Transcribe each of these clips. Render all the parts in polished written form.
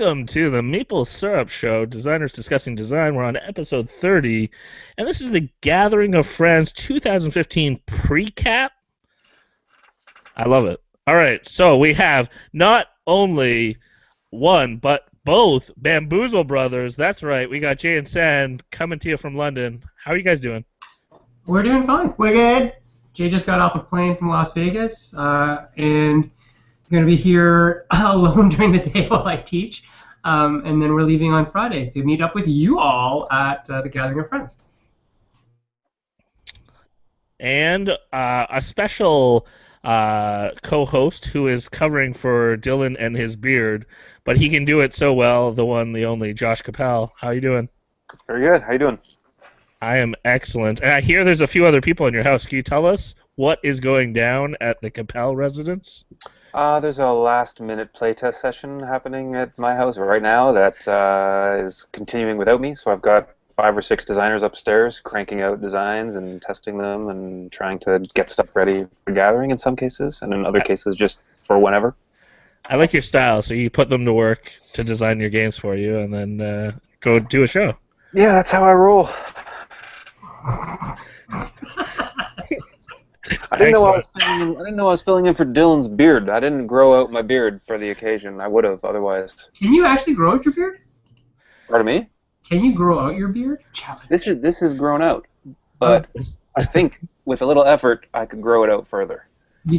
welcome to the Maple Syrup Show, Designers Discussing Design. We're on episode 30, and this is the Gathering of Friends 2015 PreCap. I love it. All right, so we have not only one, but both Bamboozle brothers. That's right, we got Jay and Sen coming to you from London. How are you guys doing? We're doing fine. We're good. Jay just got off a plane from Las Vegas, and he's going to be here alone during the day while I teach. And then we're leaving on Friday to meet up with you all at the Gathering of Friends. And a special co-host who is covering for Dylan and his beard, but he can do it so well, the one, the only, Josh Cappel. How you doing? Very good. How you doing? I am excellent. And I hear there's a few other people in your house. Can you tell us what is going down at the Cappel residence? There's a last-minute playtest session happening at my house right now that is continuing without me. So I've got 5 or 6 designers upstairs cranking out designs and testing them and trying to get stuff ready for gathering in some cases, and in other cases just for whenever. I like your style. So you put them to work to design your games for you and then go do a show. Yeah, that's how I roll. I didn't know I was filling in for Dylan's beard. I didn't grow out my beard for the occasion. I would have otherwise. Can you actually grow out your beard? Pardon me? Can you grow out your beard? This is grown out, but I think with a little effort I could grow it out further.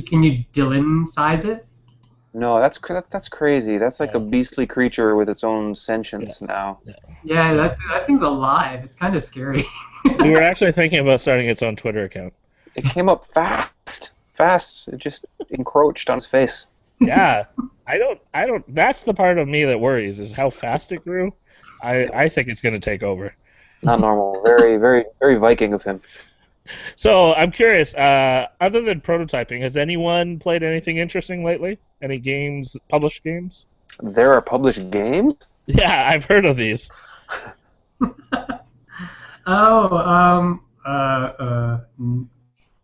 Can you Dylan size it? No, that's crazy. That's like a beastly creature with its own sentience now. Yeah, that thing's alive. It's kind of scary. We were actually thinking about starting its own Twitter account. It came up fast. It just encroached on his face. Yeah, I don't. That's the part of me that worries is how fast it grew. I think it's going to take over. Not normal. Very, very, very Viking of him. So I'm curious. Other than prototyping, has anyone played anything interesting lately? Any games, published games? There are published games? Yeah, I've heard of these.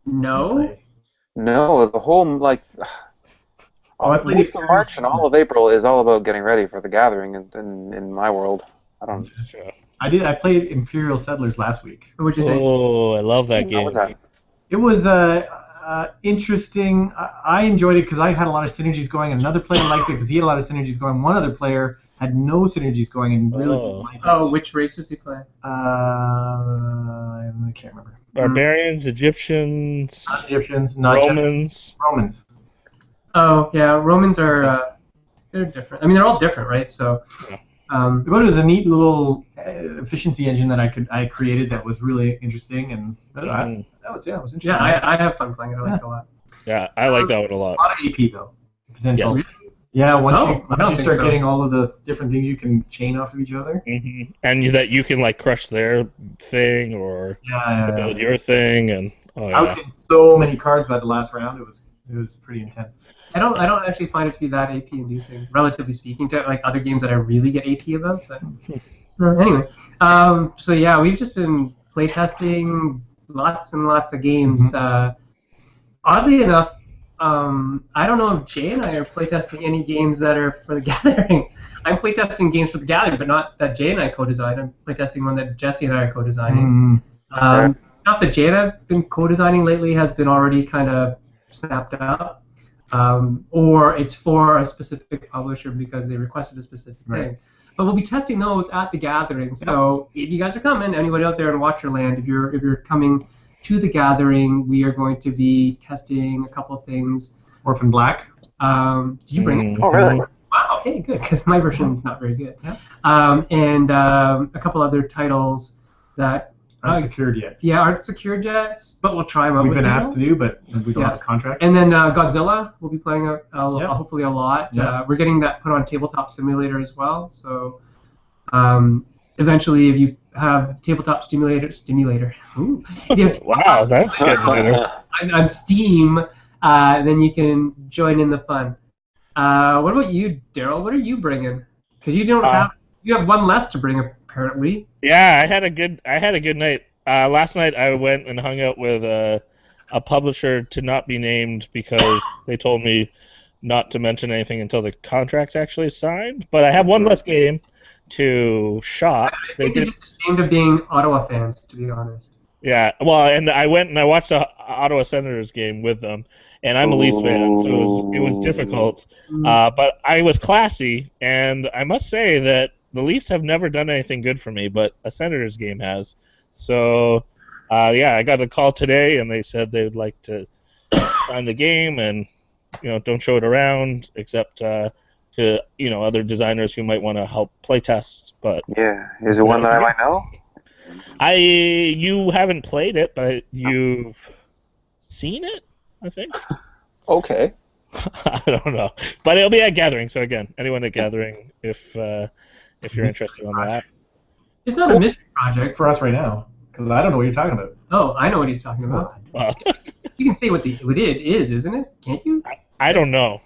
No. No, the whole most of March and all of April is all about getting ready for the gathering in my world. I don't. I played Imperial Settlers last week. What'd you think? Oh, I love that game. How was that? It was interesting. I enjoyed it because I had a lot of synergies going, and another player liked it because he had a lot of synergies going. One other player had no synergies going and really didn't like it. Oh, which race was he playing? I can't remember. Barbarians, Egyptians, Not Egyptians, not Romans. Romans. Oh, yeah, Romans are they're different. I mean, they're all different, right? So, Yeah. But it was a neat little efficiency engine that I created that was really interesting, and that was interesting. yeah, I have fun playing it. I like it a lot. Yeah, I like that one a lot. A lot of AP though. Potential. Yes. Yeah, I once don't you think start so. getting all of the different things you can chain off of each other. Mm-hmm. And that you can like crush their thing or Yeah. build your thing, and I was getting so many cards by the last round. It was pretty intense. I don't actually find it to be that AP inducing, relatively speaking, to like other games that I really get AP about. But anyway, so yeah, we've just been playtesting lots and lots of games. Oddly enough, I don't know if Jay and I are playtesting any games that are for the Gathering. I'm playtesting games for the Gathering, but not that Jay and I co-designed. I'm playtesting one that Jesse and I are co-designing. Stuff that Jay and I have been co-designing lately has been already kind of snapped up. Or it's for a specific publisher because they requested a specific thing. But we'll be testing those at the Gathering. So if you guys are coming, anybody out there in Watcherland, if you're coming to the Gathering, we are going to be testing a couple of things. Orphan Black. Did you bring it? Oh, really? Wow, hey, good, because my version is not very good. And a couple other titles that Not secured yet. yeah, aren't secured yet, but we'll try them out. We've with been you. asked to do, but we don't have a contract. And then Godzilla, we'll be playing hopefully a lot. Yeah. We're getting that put on Tabletop Simulator as well. So eventually, if you have Tabletop Stimulator. Ooh, if you have wow, that's good. on Steam, then you can join in the fun. What about you, Daryl? What are you bringing? Because you don't you have one less to bring apparently. Yeah, I had a good night. Last night I went and hung out with a publisher to not be named because they told me not to mention anything until the contract's actually signed. But I have one less game to shop. I think they're just ashamed of being Ottawa fans, to be honest. Yeah, well, and I went and I watched the Ottawa Senators game with them, and I'm a Leafs fan, so it was difficult. But I was classy, and I must say that the Leafs have never done anything good for me, but a Senators game has. So, yeah, I got a call today, and they said they would like to sign the game, and don't show it around except to other designers who might want to help play test. But yeah, is it one that I might know? You haven't played it, but you've seen it, I think. Okay. I don't know, but it'll be at Gathering. So again, anyone at Gathering, if you're interested on that. It's not a mystery project For us right now, because I don't know what you're talking about. Oh, I know what he's talking about. You can say what it is, isn't it? Can't you? I don't know.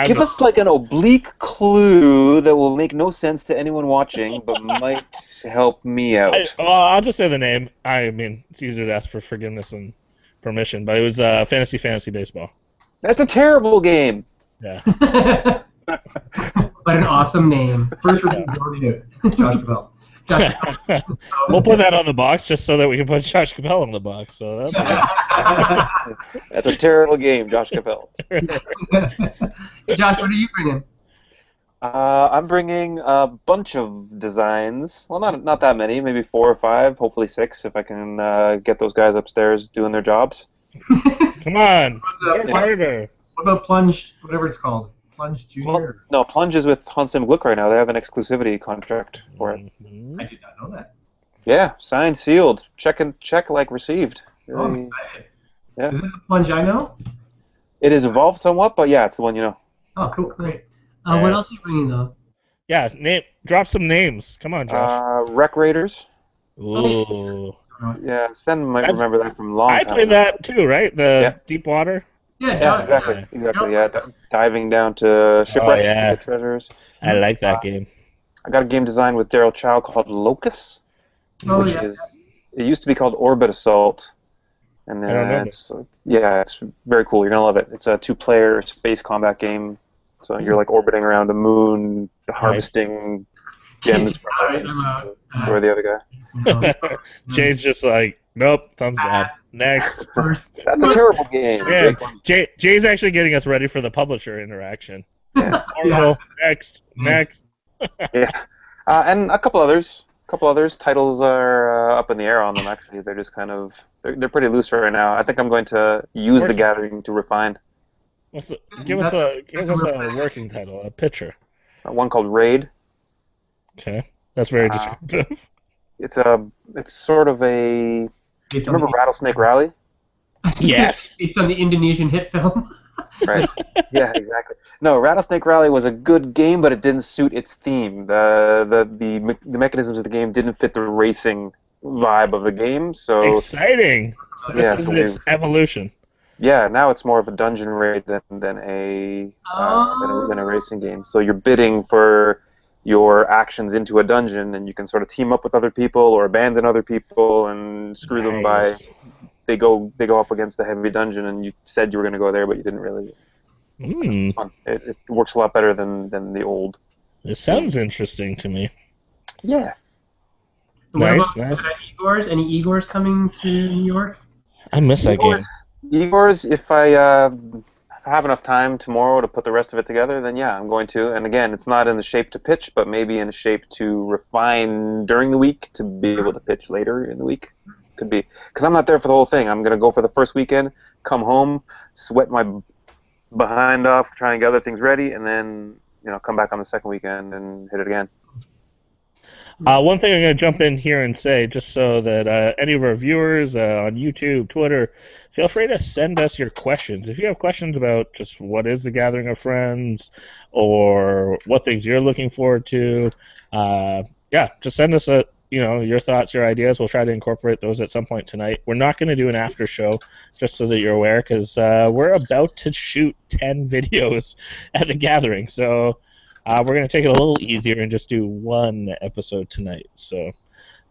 Give us like an oblique clue that will make no sense to anyone watching, but might help me out. I'll just say the name. I mean, it's easier to ask for forgiveness and permission, but it was Fantasy Baseball. That's a terrible game. Yeah. But an awesome name. First review, you already knew it. Josh Cabell. We'll put that on the box just so that we can put Josh Cappel on the box. So that's That's a terrible game, Josh Cappel. Josh, what are you bringing? I'm bringing a bunch of designs. Well, not that many, maybe 4 or 5, hopefully 6 if I can get those guys upstairs doing their jobs. Come on, work harder. What about Plunge, whatever it's called? Plunge Junior? No, Plunge is with Hans Zimmer Gluck right now. They have an exclusivity contract for it. I did not know that. Yeah, signed, sealed, check like received. Oh, I'm excited. Yeah. Is it the Plunge I know? It has evolved somewhat, but yeah, it's the one you know. Oh, cool, great. What else are you bringing, though? Yeah, drop some names. Come on, Josh. Wreck Raiders. Ooh. Yeah, Sen might remember that from a long I time played ago. that too, right? The Deep Water. Yeah, exactly. Yeah, diving down to shipwrecks to get treasures. I like that game. I got a game design with Daryl Chow called Locus, which is it used to be called Orbit Assault, and I don't know it's very cool. You're gonna love it. It's a 2-player space combat game, so you're like orbiting around a moon, harvesting gems from or the other guy. Jay's just like, nope, thumbs up. Next. That's a terrible game. Yeah, Jay's actually getting us ready for the publisher interaction. Yeah. Next. Yeah, and a couple others. Titles are up in the air on them. Actually, they're just kind of they're pretty loose right now. I think I'm going to use the Gathering to refine. Give us a working title, a picture. One called Raid. Okay, that's very descriptive. It's sort of a. Remember Rattlesnake Rally? Yes. Based on the Indonesian hit film. Right. Yeah, exactly. No, Rattlesnake Rally was a good game, but it didn't suit its theme. The mechanisms of the game didn't fit the racing vibe of the game. So exciting. So this is its evolution. Yeah, now it's more of a dungeon raid than a racing game. So you're bidding for your actions into a dungeon, and you can sort of team up with other people or abandon other people and screw them by. They go up against the heavy dungeon, and you said you were going to go there, but you didn't really. It's fun. It works a lot better than the old. It sounds interesting to me. Yeah. Nice. Igors? Any Igors coming to New York? I miss that game. Igors, if I have enough time tomorrow to put the rest of it together, then yeah, I'm going to. And again, it's not in the shape to pitch, but maybe in a shape to refine during the week to be able to pitch later in the week. Could be. Because I'm not there for the whole thing. I'm going to go for the first weekend, come home, sweat my behind off, trying to get other things ready, and then come back on the second weekend and hit it again. One thing I'm going to jump in here and say, just so that any of our viewers on YouTube, Twitter, feel free to send us your questions. If you have questions about just what is the Gathering of Friends or what things you're looking forward to, just send us your thoughts, your ideas. We'll try to incorporate those at some point tonight. We're not going to do an after show, just so that you're aware, because we're about to shoot 10 videos at the Gathering. So we're going to take it a little easier and just do one episode tonight. So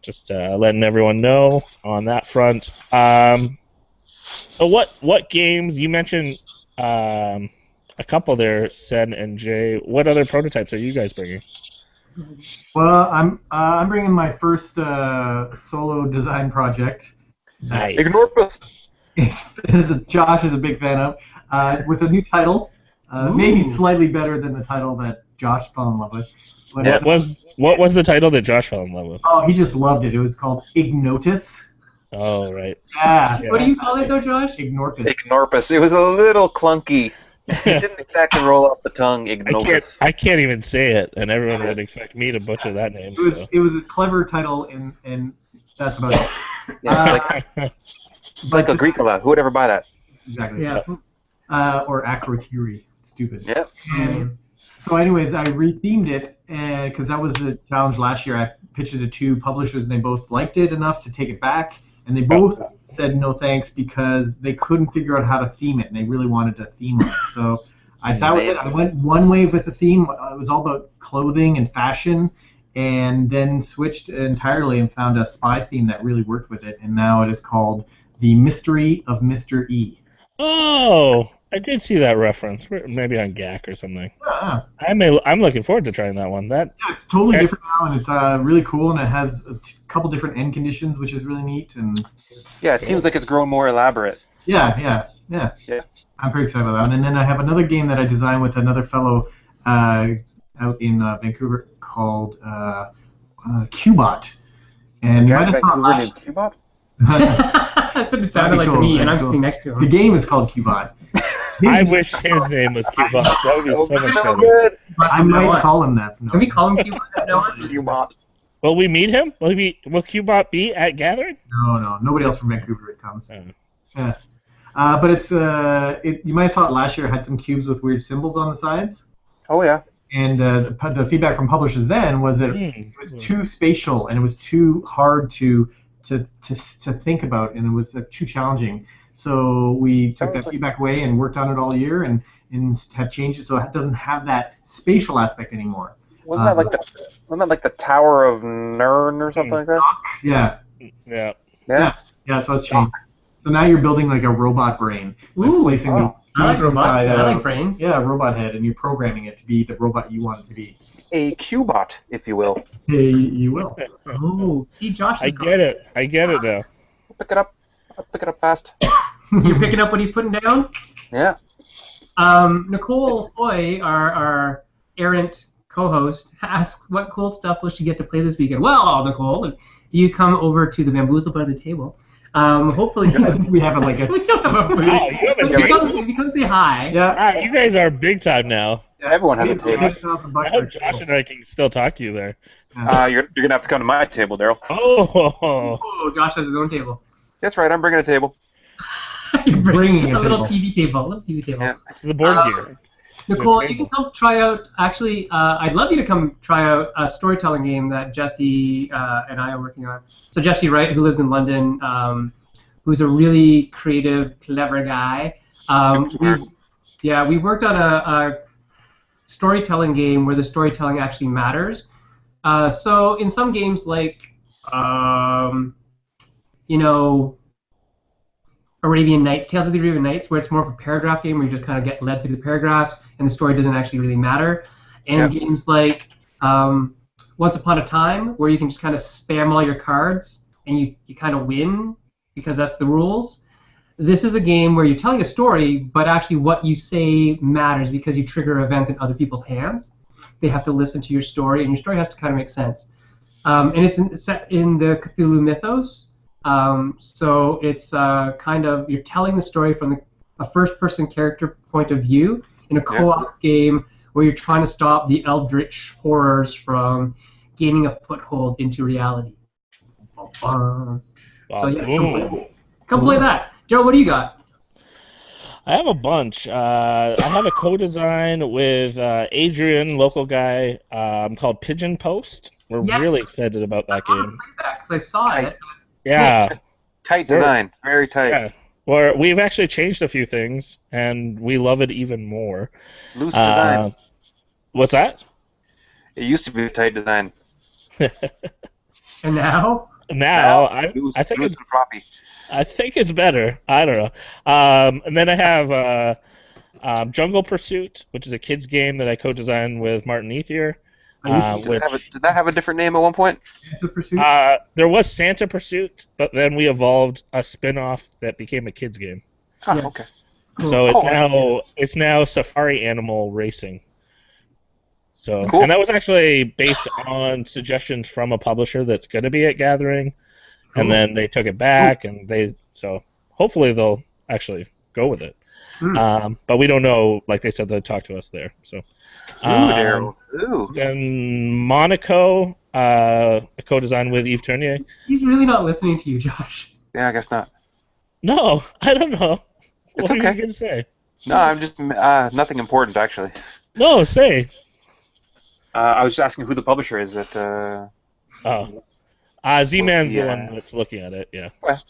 just letting everyone know on that front. So what games you mentioned? a couple there, Sen and Jay. What other prototypes are you guys bringing? Well, I'm bringing my first solo design project. Nice. Ignorpus. Josh is a big fan of, with a new title, maybe slightly better than the title that Josh fell in love with. But What was the title that Josh fell in love with? oh, he just loved it. It was called Ignotus. Oh, right. Yeah. What do you call it though, Josh? Ignorpus. Ignorpus. It was a little clunky. It didn't exactly roll off the tongue. Ignorpus. I can't even say it, and everyone would expect me to butcher that name. It was a clever title, and that's about it. Yeah, it's like Agricola. Who would ever buy that? Exactly. Yeah. Or Acrotiri. Stupid. Yep. And so, anyways, I rethemed it because that was the challenge last year. I pitched it to 2 publishers, and they both liked it enough to take it back, and they both said no thanks because they couldn't figure out how to theme it, and they really wanted to theme it. So I sat with it. I went one way with the theme. It was all about clothing and fashion, and then switched entirely and found a spy theme that really worked with it, and now it is called The Mystery of Mr. E. Oh, I did see that reference. Maybe on GAC or something. Yeah. I'm looking forward to trying that one. Yeah, it's totally different now, and it's really cool, and it has a couple different end conditions, which is really neat. And Yeah, it seems like it's grown more elaborate. yeah. I'm pretty excited about that one. And then I have another game that I designed with another fellow out in Vancouver called Qbot. And Guy in Vancouver named Qbot? That's what it sounded like to me, and I'm sitting next to him. The game is called Qbot. I wish his name was Qbot. That would be so much better. Good. I might call him that. Can we call him Qbot now? Qbot. Will we meet him? Will Qbot be at Gathering? No. Nobody else from Vancouver comes. Oh. Yeah. But it's you might have thought last year it had some cubes with weird symbols on the sides. Oh, yeah. And the feedback from publishers then was that it was too spatial and it was too hard to think about, and it was too challenging. So we took that feedback away and worked on it all year and have changed it so it doesn't have that spatial aspect anymore. Wasn't that like the Tower of Nern or something like that? Yeah. Yeah. So it's changed. So now you're building like a robot brain. Ooh, placing the I like cubes robots. inside I like brains. Yeah, robot head, and you're programming it to be the robot you want it to be. A Qbot, if you will. Hey, you will. Oh, see, Josh. I get it now. Pick it up. I'll pick it up fast. You're picking up what he's putting down. Yeah. Nicole Foy, our errant co-host, asks what cool stuff will she get to play this weekend. Well, Nicole, if you come over to the Bamboozle by the table. Hopefully, I think we have like a. we don't have a booth. Wow, you have a If you come say hi. Yeah. Wow, you guys are big time now. Yeah, everyone has a table. I hope Josh and I can still talk to you there. You're gonna have to come to my table, Daryl. Oh, Josh has his own table. That's right. I'm bringing a table. You're bringing a a little table. TV table. Little TV table. Yeah. It's the board gear. Nicole, It's a you can come try out. Actually, I'd love you to come try out a storytelling game that Jesse and I are working on. So Jesse Wright, who lives in London, who's a really creative, clever guy. We worked on a storytelling game where the storytelling actually matters. So in some games like, Arabian Nights, Tales of the Arabian Nights, where it's more of a paragraph game where you just kind of get led through the paragraphs and the story doesn't actually really matter. And games like Once Upon a Time, where you can just kind of spam all your cards and you kind of win because that's the rules. This is a game where you're telling a story, but actually what you say matters because you trigger events in other people's hands. They have to listen to your story, and your story has to kind of make sense. And it's set in the Cthulhu mythos. So it's kind of, you're telling the story from a first-person character point of view in a co-op game where you're trying to stop the eldritch horrors from gaining a foothold into reality. So yeah, come play that. Joe, what do you got? I have a bunch. I have a co-design with Adrian, local guy, called Pigeon Post. We're really excited about that game. Because I saw it. Yeah. Tight design. Very tight. Yeah. Well, we've actually changed a few things, and we love it even more. Loose design. What's that? It used to be a tight design. And now? Now, Loose, I think loose and floppy. I think it's better. I don't know. And then I have Jungle Pursuit, which is a kids game that I co-designed with Martin Ethier. Did that have a different name at one point? Santa Pursuit? There was Santa Pursuit, but then we evolved a spin-off that became a kids game. Oh, Yes. okay. So it's now Safari Animal Racing. So Cool. And that was actually based on suggestions from a publisher that's going to be at Gathering, and then they took it back, and so hopefully they'll actually go with it. But we don't know. Like they said, they'll talk to us there. So. Daryl. Ooh. Then Monaco, a co-design with Yves Tournier. He's really not listening to you, Josh. Yeah, I guess not. No, I don't know. It's What are okay. you going to say? No, I'm just nothing important actually. No, say. I was just asking who the publisher is that. Z-Man's the Yeah. one that's looking at it, yeah. Well.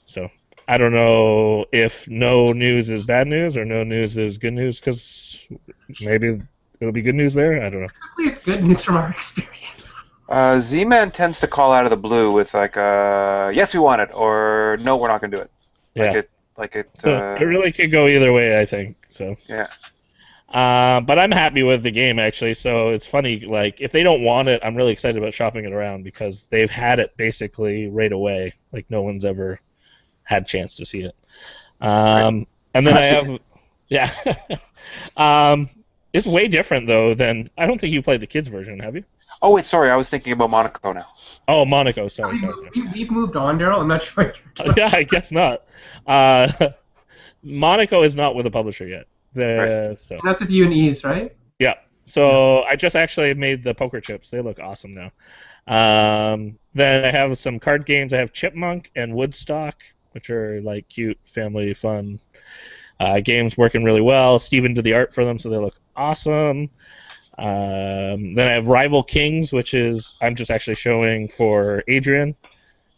So, I don't know if no news is bad news or no news is good news, because maybe it'll be good news there. I don't know. Hopefully it's good news from our experience. Z-Man tends to call out of the blue with like, yes, we want it, or no, we're not going to do it. Yeah. Like it. So it really could go either way, I think. So. Yeah. But I'm happy with the game, actually. So it's funny, like, if they don't want it, I'm really excited about shopping it around because they've had it basically right away. Like, no one's ever had a chance to see it. And then I have, yeah. It's way different, though, than, I don't think you played the kids version, have you? Oh, wait, sorry, I was thinking about Monaco now. Oh, Monaco, sorry. We've moved on, Daryl. I'm not sure. Yeah, I guess not. Monaco is not with a publisher yet. So. And that's with you and Ease, right? Yeah. So I just actually made the poker chips. They look awesome now. Then I have some card games. I have Chipmunk and Woodstock, which are like cute family fun games working really well. Steven did the art for them, so they look awesome. Then I have Rival Kings, which is I'm just actually showing for Adrian,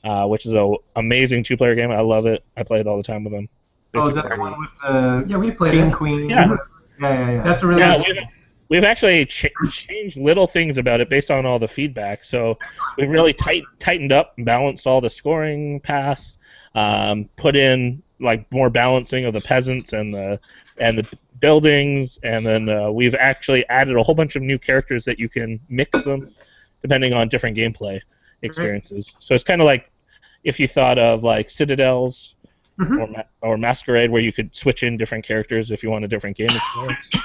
which is an amazing two-player game. I love it. I play it all the time with him. Oh, is that the one with the Yeah, we played King, it. Queen? Yeah. Yeah. That's a really good We've actually changed little things about it based on all the feedback. So we've really tightened up and balanced all the scoring paths, put in like more balancing of the peasants and the buildings, and then we've actually added a whole bunch of new characters that you can mix them depending on different gameplay experiences. So it's kind of like if you thought of like Citadels. Or Masquerade, where you could switch in different characters if you want a different game experience. So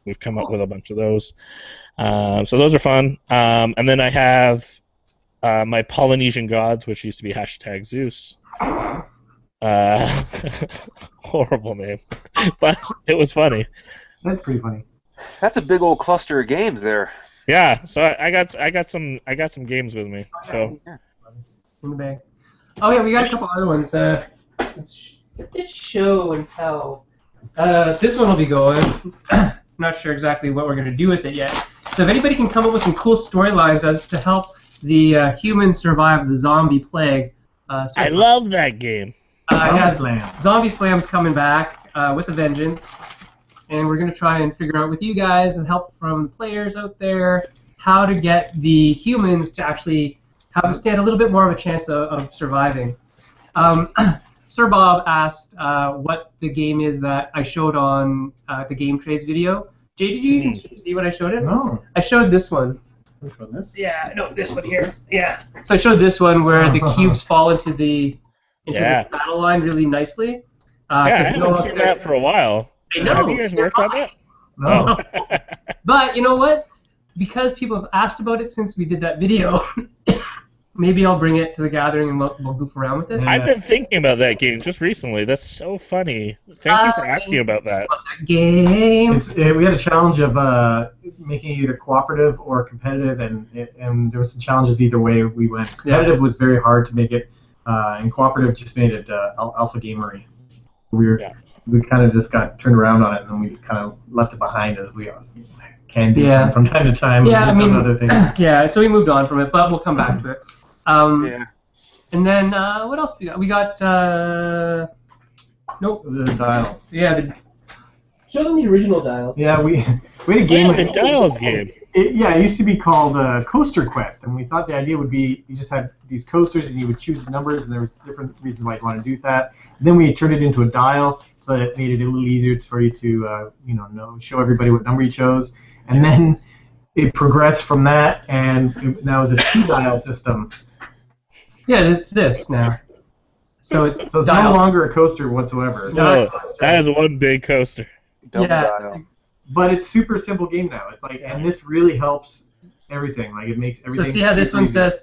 we've come up with a bunch of those. So those are fun. And then I have my Polynesian Gods, which used to be #Zeus. Horrible name, but it was funny. That's pretty funny. That's a big old cluster of games there. Yeah, so I got some games with me. So in the bag. Oh yeah, we got a couple other ones. It's show and tell. This one will be going. Not sure exactly what we're going to do with it yet. So if anybody can come up with some cool storylines as to help the humans survive the zombie plague. I love that game. Zombie Slam's coming back with a vengeance. And we're going to try and figure out with you guys and help from the players out there how to get the humans to actually stand a little bit more of a chance of surviving. Sir Bob asked what the game is that I showed on the Game Trays video. Jay, did you see what I showed him? No. I showed this one. Which one? This? Yeah, no, this one here. Yeah. So I showed this one where the cubes fall into the battle line really nicely. I haven't seen that for a while. I know. Have you guys worked on that? No. But you know what? Because people have asked about it since we did that video, maybe I'll bring it to the gathering and we'll goof around with it. I've been thinking about that game just recently. That's so funny. Thank you for asking about that. Game. We had a challenge of making it either cooperative or competitive, and there were some challenges either way we went. Competitive was very hard to make it, and cooperative just made it alpha gamery. We kind of just got turned around on it, and then we kind of left it behind as we can do from time to time. Yeah, I mean, other things. Yeah, so we moved on from it, but we'll come back to it. And then what else we got? We got nope. The dials. Yeah, show them the original dials. Yeah, we had a game. The dials game. It used to be called Coaster Quest, and we thought the idea would be you just had these coasters and you would choose the numbers, and there was different reasons why you want to do that. Then we turned it into a dial, so that it made it a little easier for you to show everybody what number you chose. And then it progressed from that, and now it's a 2-dial system. Yeah, it's this now. So it's no longer a coaster whatsoever. No, that is one big coaster. Double Yeah. dial. But it's super simple game now. It's like, and this really helps everything. Like it makes everything. So see how this super one easy. says,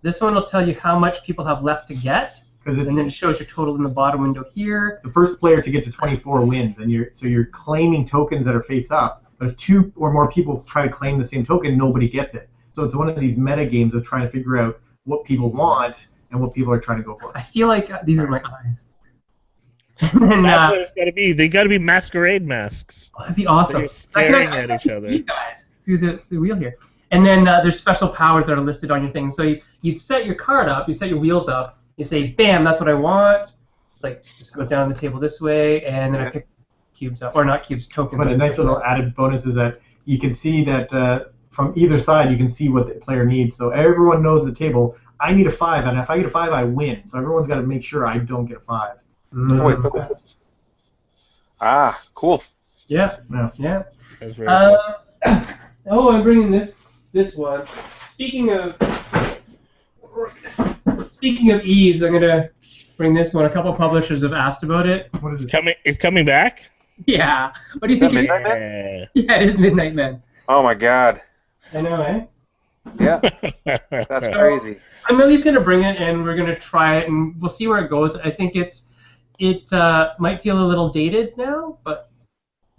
this one will tell you how much people have left to get, 'Cause and then it it's shows your total in the bottom window here. the first player to get to 24 wins, and you're claiming tokens that are face up. But if 2 or more people try to claim the same token, nobody gets it. So it's one of these meta games of trying to figure out what people want and what people are trying to go for. I feel like these are my eyes. And then, That's what it's got to be. They got to be masquerade masks. that'd be awesome. They're staring I at can each other. see you guys through the wheel here. And then there's special powers that are listed on your thing. So you'd set your card up, you'd set your wheels up, you say, bam, that's what I want. It's like, just goes down the table this way, and then I pick cubes up, or not cubes, tokens. But a nice little added bonus is that you can see that from either side, you can see what the player needs. So everyone knows the table. I need a 5, and if I get a 5, I win. So everyone's got to make sure I don't get a 5. So Wait, cool. Yeah, Yeah. yeah. That's very cool. Oh, I'm bringing this one. Speaking of Eves, I'm gonna bring this one. A couple publishers have asked about it. What is it? It's coming back? Yeah. What do you think? Is that Midnight Yeah. Yeah, it is Midnight Men. Oh my god. I know, eh? Yeah, that's crazy. I'm at least gonna bring it, and we're gonna try it, and we'll see where it goes. I think it might feel a little dated now, but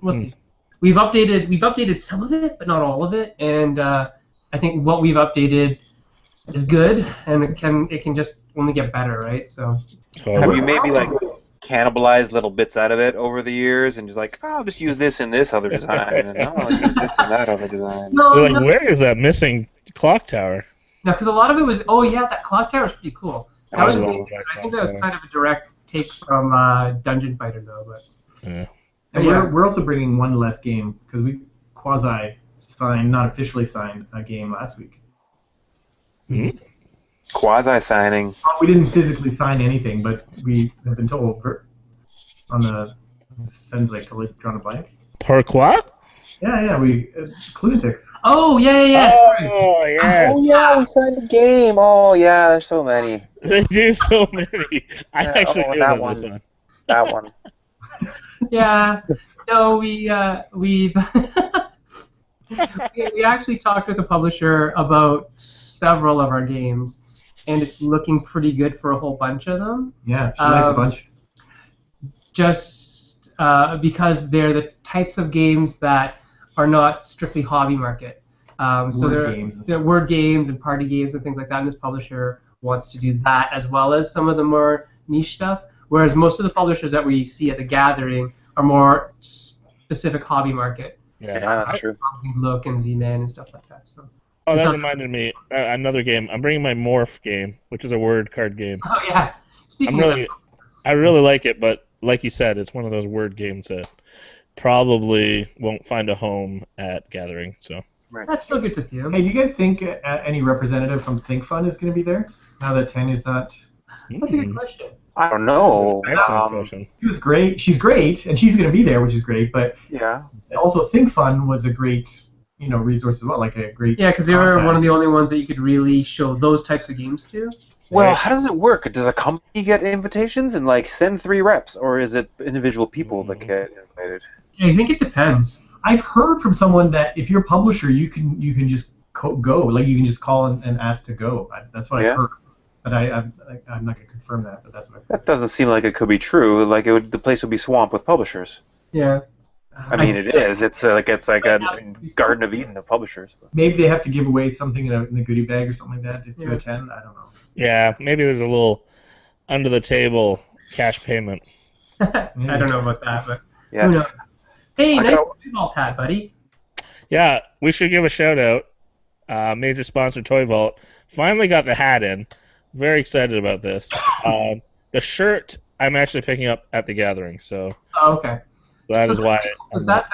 we'll see. We've updated some of it, but not all of it, and I think what we've updated is good, and it can just only get better, right? So. Have you maybe like cannibalized little bits out of it over the years, and just like, oh, I'll just use this in this other design, and I'll use this in that other design? No, They're like, where is that missing clock tower? No, because a lot of it was, oh yeah, that clock tower is pretty cool. That was, I love I that think clock that was tower. kind of a direct take from Dungeon Fighter, though. But Yeah. And Yeah. we're also bringing one less game because we quasi-signed, not officially signed, a game last week. Quasi-signing. Well, we didn't physically sign anything, but we have been told on the Sen's like drawn a blank. Pourquoi? Yeah, we Lunatics. oh yeah, sorry. Oh, yes. Oh yeah, we signed a game. Oh yeah, there's so many. They do so many. I Yeah, actually oh, knew that about this one. one. That one. Yeah, no, we we actually talked with the publisher about several of our games, and it's looking pretty good for a whole bunch of them. Yeah, she liked a bunch. Just because they're the types of games that are not strictly hobby market. So they're word games and party games and things like that, and this publisher wants to do that as well as some of the more niche stuff, whereas most of the publishers that we see at the gathering are more specific hobby market. Yeah. Yeah, that's true. Look and Z-Man and stuff like that. So. Oh, that So- reminded me. Another game. I'm bringing my Morph game, which is a word card game. Oh yeah. Speaking I really like it, but like you said, it's one of those word games that probably won't find a home at Gathering. So that's still good to see them. Hey, do you guys think any representative from Think Fun is going to be there now that Tanya's not? That's a good question. I don't know. Excellent question. She was great. She's great, and she's going to be there, which is great. But Yeah. also, Think Fun was a great, resource as well, like a great. Yeah, because they were contact. one of the only ones that you could really show those types of games to. Well, how does it work? Does a company get invitations and like send 3 reps, or is it individual people that get invited? Yeah, I think it depends. I've heard from someone that if you're a publisher, you can just go, like you can just call and ask to go. That's what Yeah. I've heard, but I'm not going to confirm that. But that's what I've heard. That doesn't seem like it could be true. Like the place would be swamped with publishers. Yeah. I mean, it is. It's like a Garden of Eden of publishers. Maybe they have to give away something in the goodie bag or something like that to Yeah. attend. I don't know. Yeah, maybe there's a little under the table cash payment. I don't know about that, but Yeah. who knows? Hey, I nice got- Toy Vault hat, buddy. Yeah, we should give a shout out. Major sponsor Toy Vault finally got the hat in. Very excited about this. The shirt I'm actually picking up at the Gathering, so Oh, okay. that So is why. Was that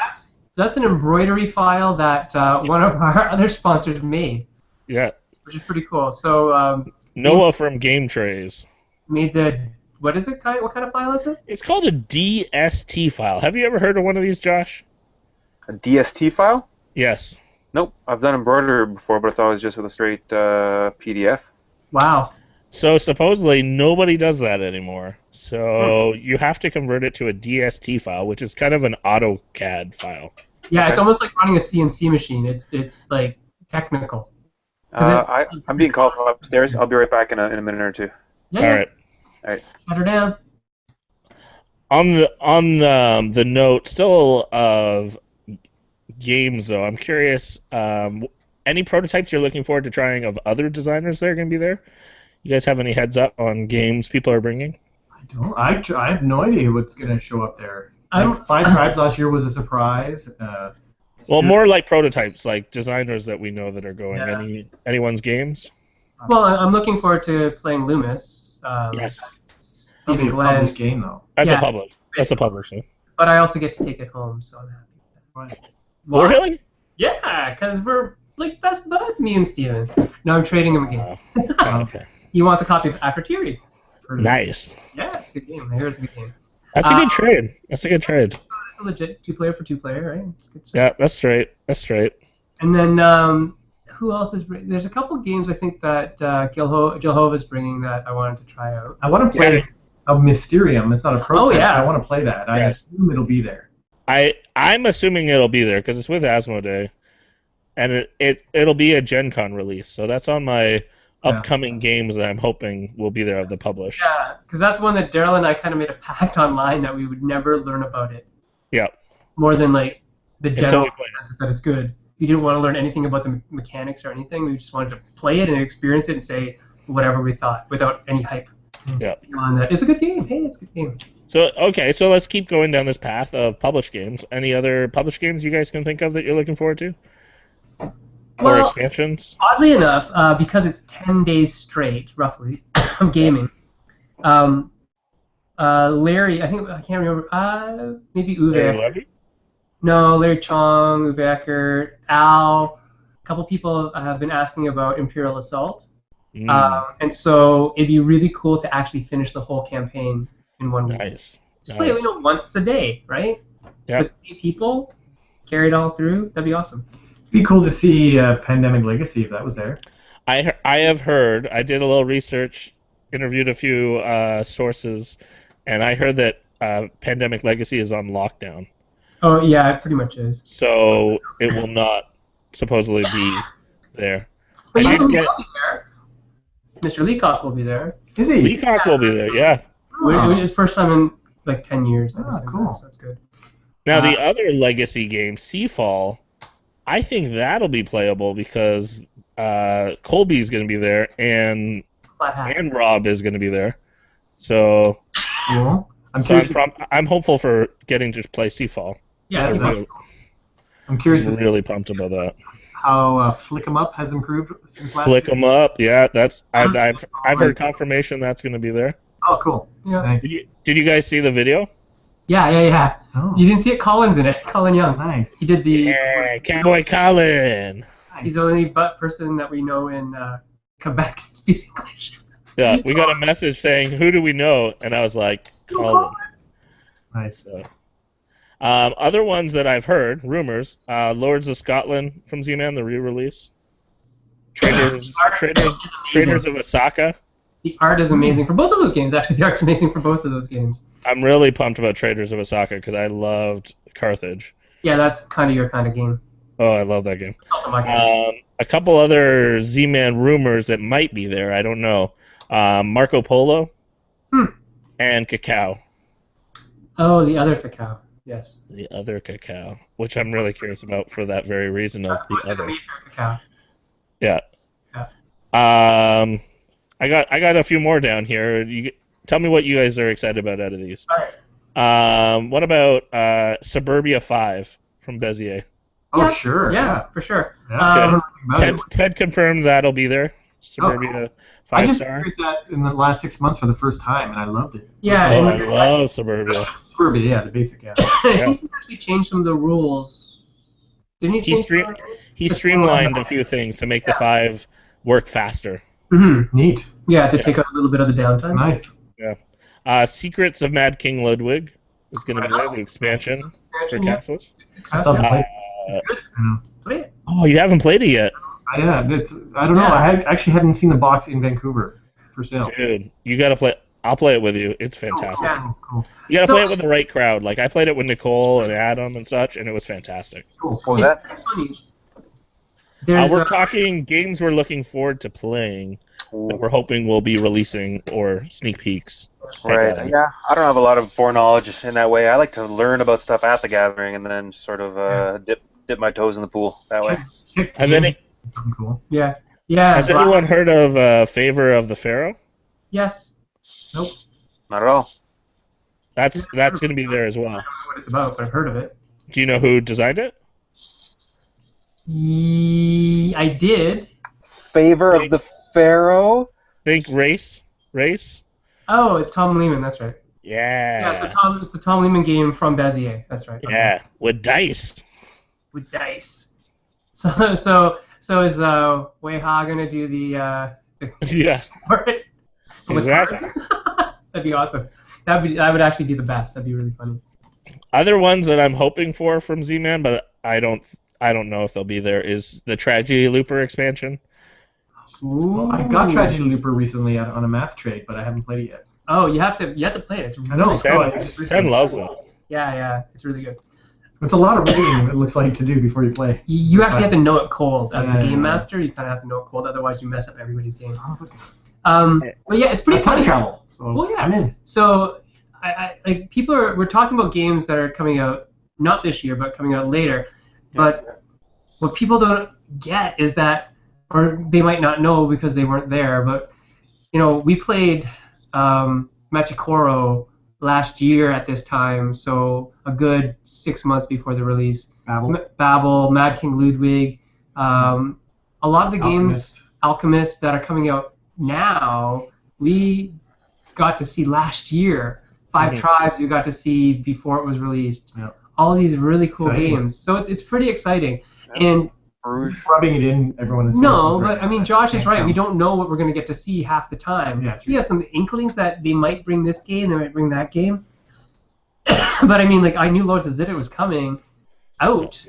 that's an embroidery file that one of our other sponsors made, Yeah. which is pretty cool. So Noah from Game Trays. made what is it? What kind of file is it? It's called a DST file. Have you ever heard of one of these, Josh? A DST file? Yes. Nope. I've done embroidery before, but it's always just with a straight PDF. Wow. So supposedly nobody does that anymore. So you have to convert it to a DST file, which is kind of an AutoCAD file. Yeah, Okay. it's almost like running a CNC machine. It's like technical. I'm being called from upstairs. I'll be right back in a minute or two. Yeah. All right. Shut her down. On the note still of games, though, I'm curious. Any prototypes you're looking forward to trying of other designers that are going to be there? You guys have any heads up on games people are bringing? I don't. I have no idea what's gonna show up there. I'm- Like, Five Tribes last year was a surprise. Well, more like prototypes, like designers that we know that are going. Yeah. Anyone's games? Well, I'm looking forward to playing Loomis. Yes. Probably Stephen a published Glenn's. game though. That's Yeah. a public. That's a publisher. But I also get to take it home, so I'm happy. Well, really? Yeah, because we're like best buds, me and Steven. No, I'm trading him again. Okay. He wants a copy of Apertiri. Nice. Yeah, it's a good game. I hear it's a good game. That's a good trade. That's a good trade. It's a legit 2-player for 2-player, right? It's good stuff. Yeah, that's straight. That's straight. And then who else is? There's a couple games I think that Gilhova is bringing that I wanted to try out. I want to play a Mysterium. It's not a prototype. yeah. I want to play that. I Yes. assume it'll be there. I'm assuming it'll be there because it's with Asmodee, and it'll be a Gen Con release. So that's on my upcoming games that I'm hoping will be there of the publish. Yeah, because that's one that Daryl and I kind of made a pact online that we would never learn about it. Yeah. More than like the Until general we play it. consensus that it's good. We didn't want to learn anything about the mechanics or anything. We just wanted to play it and experience it and say whatever we thought without any hype. Yeah. On that. It's a good game. Hey, it's a good game. So so let's keep going down this path of published games. Any other published games you guys can think of that you're looking forward to? Or Well, expansions? oddly enough, because it's 10 days straight, roughly, of gaming, Larry, I can't remember, maybe Uwe. Larry Levy? No, Larry Chong, Uwe Eckert, Al, a couple people have been asking about Imperial Assault. And so it'd be really cool to actually finish the whole campaign in 1 week. Nice. Just play it, once a day, right? Yeah. With 8 people, carry it all through, that'd be awesome. It'd be cool to see Pandemic Legacy if that was there. I have heard. I did a little research, interviewed a few sources, and I heard that Pandemic Legacy is on lockdown. Oh, yeah, it pretty much is. So it will not supposedly be there. But I you know did who get- will be there? Mr. Leacock will be there. Is he? Leacock will be there, yeah. Oh. It's first time in like 10 years. that he's been cool. there, so that's good. Now the other legacy game, Seafall, I think that'll be playable because Colby's going to be there and Flat hat. Rob is going to be there. So, Cool. I'm so curious. I'm hopeful for getting to play Seafall. Yeah, Yeah, see, that's- I'm curious to I'm see really pumped about that. how Flick 'em Up has improved since last Flick year. them up, yeah. That's I've heard confirmation that's going to be there. Oh, cool. yeah. Nice. Did you guys see the video? Yeah. Oh, You didn't see it? Colin's in it. Colin Young. nice. He did the. Yeah, Cowboy Colin. He's the only butt person that we know in Quebec that speaks English. Yeah, we got a message saying, "Who do we know?" And I was like, Colin. Nice. So, other ones that I've heard, rumors, Lords of Scotland from Z-Man, the re-release. Traders of Osaka. The art is amazing for both of those games. Actually, the art's amazing for both of those games. I'm really pumped about Traders of Osaka because I loved Carthage. Yeah, that's kind of your kind of game. Oh, I love that game. It's also my game. A couple other Z-Man rumors that might be there. I don't know. Marco Polo and Cacao. Oh, the other cacao. Yes. The other Cacao, which I'm really curious about for that very reason of the Which is the other. meat for cacao. Yeah. I got a few more down here. Tell me what you guys are excited about out of these. All right. What about Suburbia 5 from Bezier? Oh, Yeah, sure. Yeah, for sure. Yeah. Ted confirmed that'll be there. Suburbia I 5 just star. experienced that in the last 6 months for the first time, and I loved it. Yeah, Oh, and I love Suburbia. Suburbia, yeah, the basic, yeah. I think he's actually changed some of the rules Didn't he He change he streamlined a few things to make the 5 work faster. Mm-hmm. Neat. Yeah, to take out a little bit of the downtime. Nice. Secrets of Mad King Ludwig is going to be there, the expansion for Yeah. castles. I still haven't played. It's good. Play it. Oh, you haven't played it yet, Yeah, I don't know. Yeah. I actually hadn't seen the box in Vancouver for sale. dude. You got to play. I'll play it with you. It's fantastic. Yeah. Cool. You got to So- play it with the right crowd. Like I played it with Nicole and Adam and such, and it was fantastic. Cool. What was that? Funny. There's We're talking games we're looking forward to playing that we're hoping will be releasing or sneak peeks. Right. Yeah. I don't have a lot of foreknowledge in that way. I like to learn about stuff at the gathering and then sort of dip my toes in the pool that way. Has any Something cool. Yeah. Has anyone heard of Favor of the Pharaoh? Yes. Nope. Not at all. That's going to be there as well. I don't know what it's about, but I've heard of it. Do you know who designed it? I did. Favor of the Pharaoh? Think Race. Oh, it's Tom Lehman. That's right. Yeah. Yeah, it's a Tom Lehman game from Bezier. That's right. Yeah, with dice. With dice. So is Weiha gonna do the Yeah, for it? With exactly. cards? That'd be awesome. That would actually be the best. That'd be really funny. Other ones that I'm hoping for from Z-Man, but I don't know if they'll be there, is the Tragedy Looper expansion. Ooh. I got Tragedy Looper recently on a math trade, but I haven't played it yet. Oh, you have to play it. It's I know. really Sen loves it. yeah, it's really good. It's a lot of reading, it looks like, to do before you play. You actually have to know it cold as the Yeah. game master. You kind of have to know it cold, otherwise you mess up everybody's game. Son of a- But yeah, it's pretty I time funny. travel, so Well, yeah. I'm in. So, I like we're talking about games that are coming out not this year, but coming out later. But what people don't get is that, or they might not know because they weren't there. But we played Machikoro last year at this time, so a good 6 months before the release. Babel. Babel, Mad King Ludwig, a lot of the games, Alchemist, that are coming out now, we got to see last year. 5 Tribes we got to see before it was released. Yeah. All these really cool Exciting. games. So it's pretty exciting. And Rubbing it in everyone's no, faces but right I mean, now. Josh is right. We don't know what we're going to get to see half the time. Yeah, We have some inklings that they might bring this game, they might bring that game. But I mean, like, I knew Lords of Zita was coming out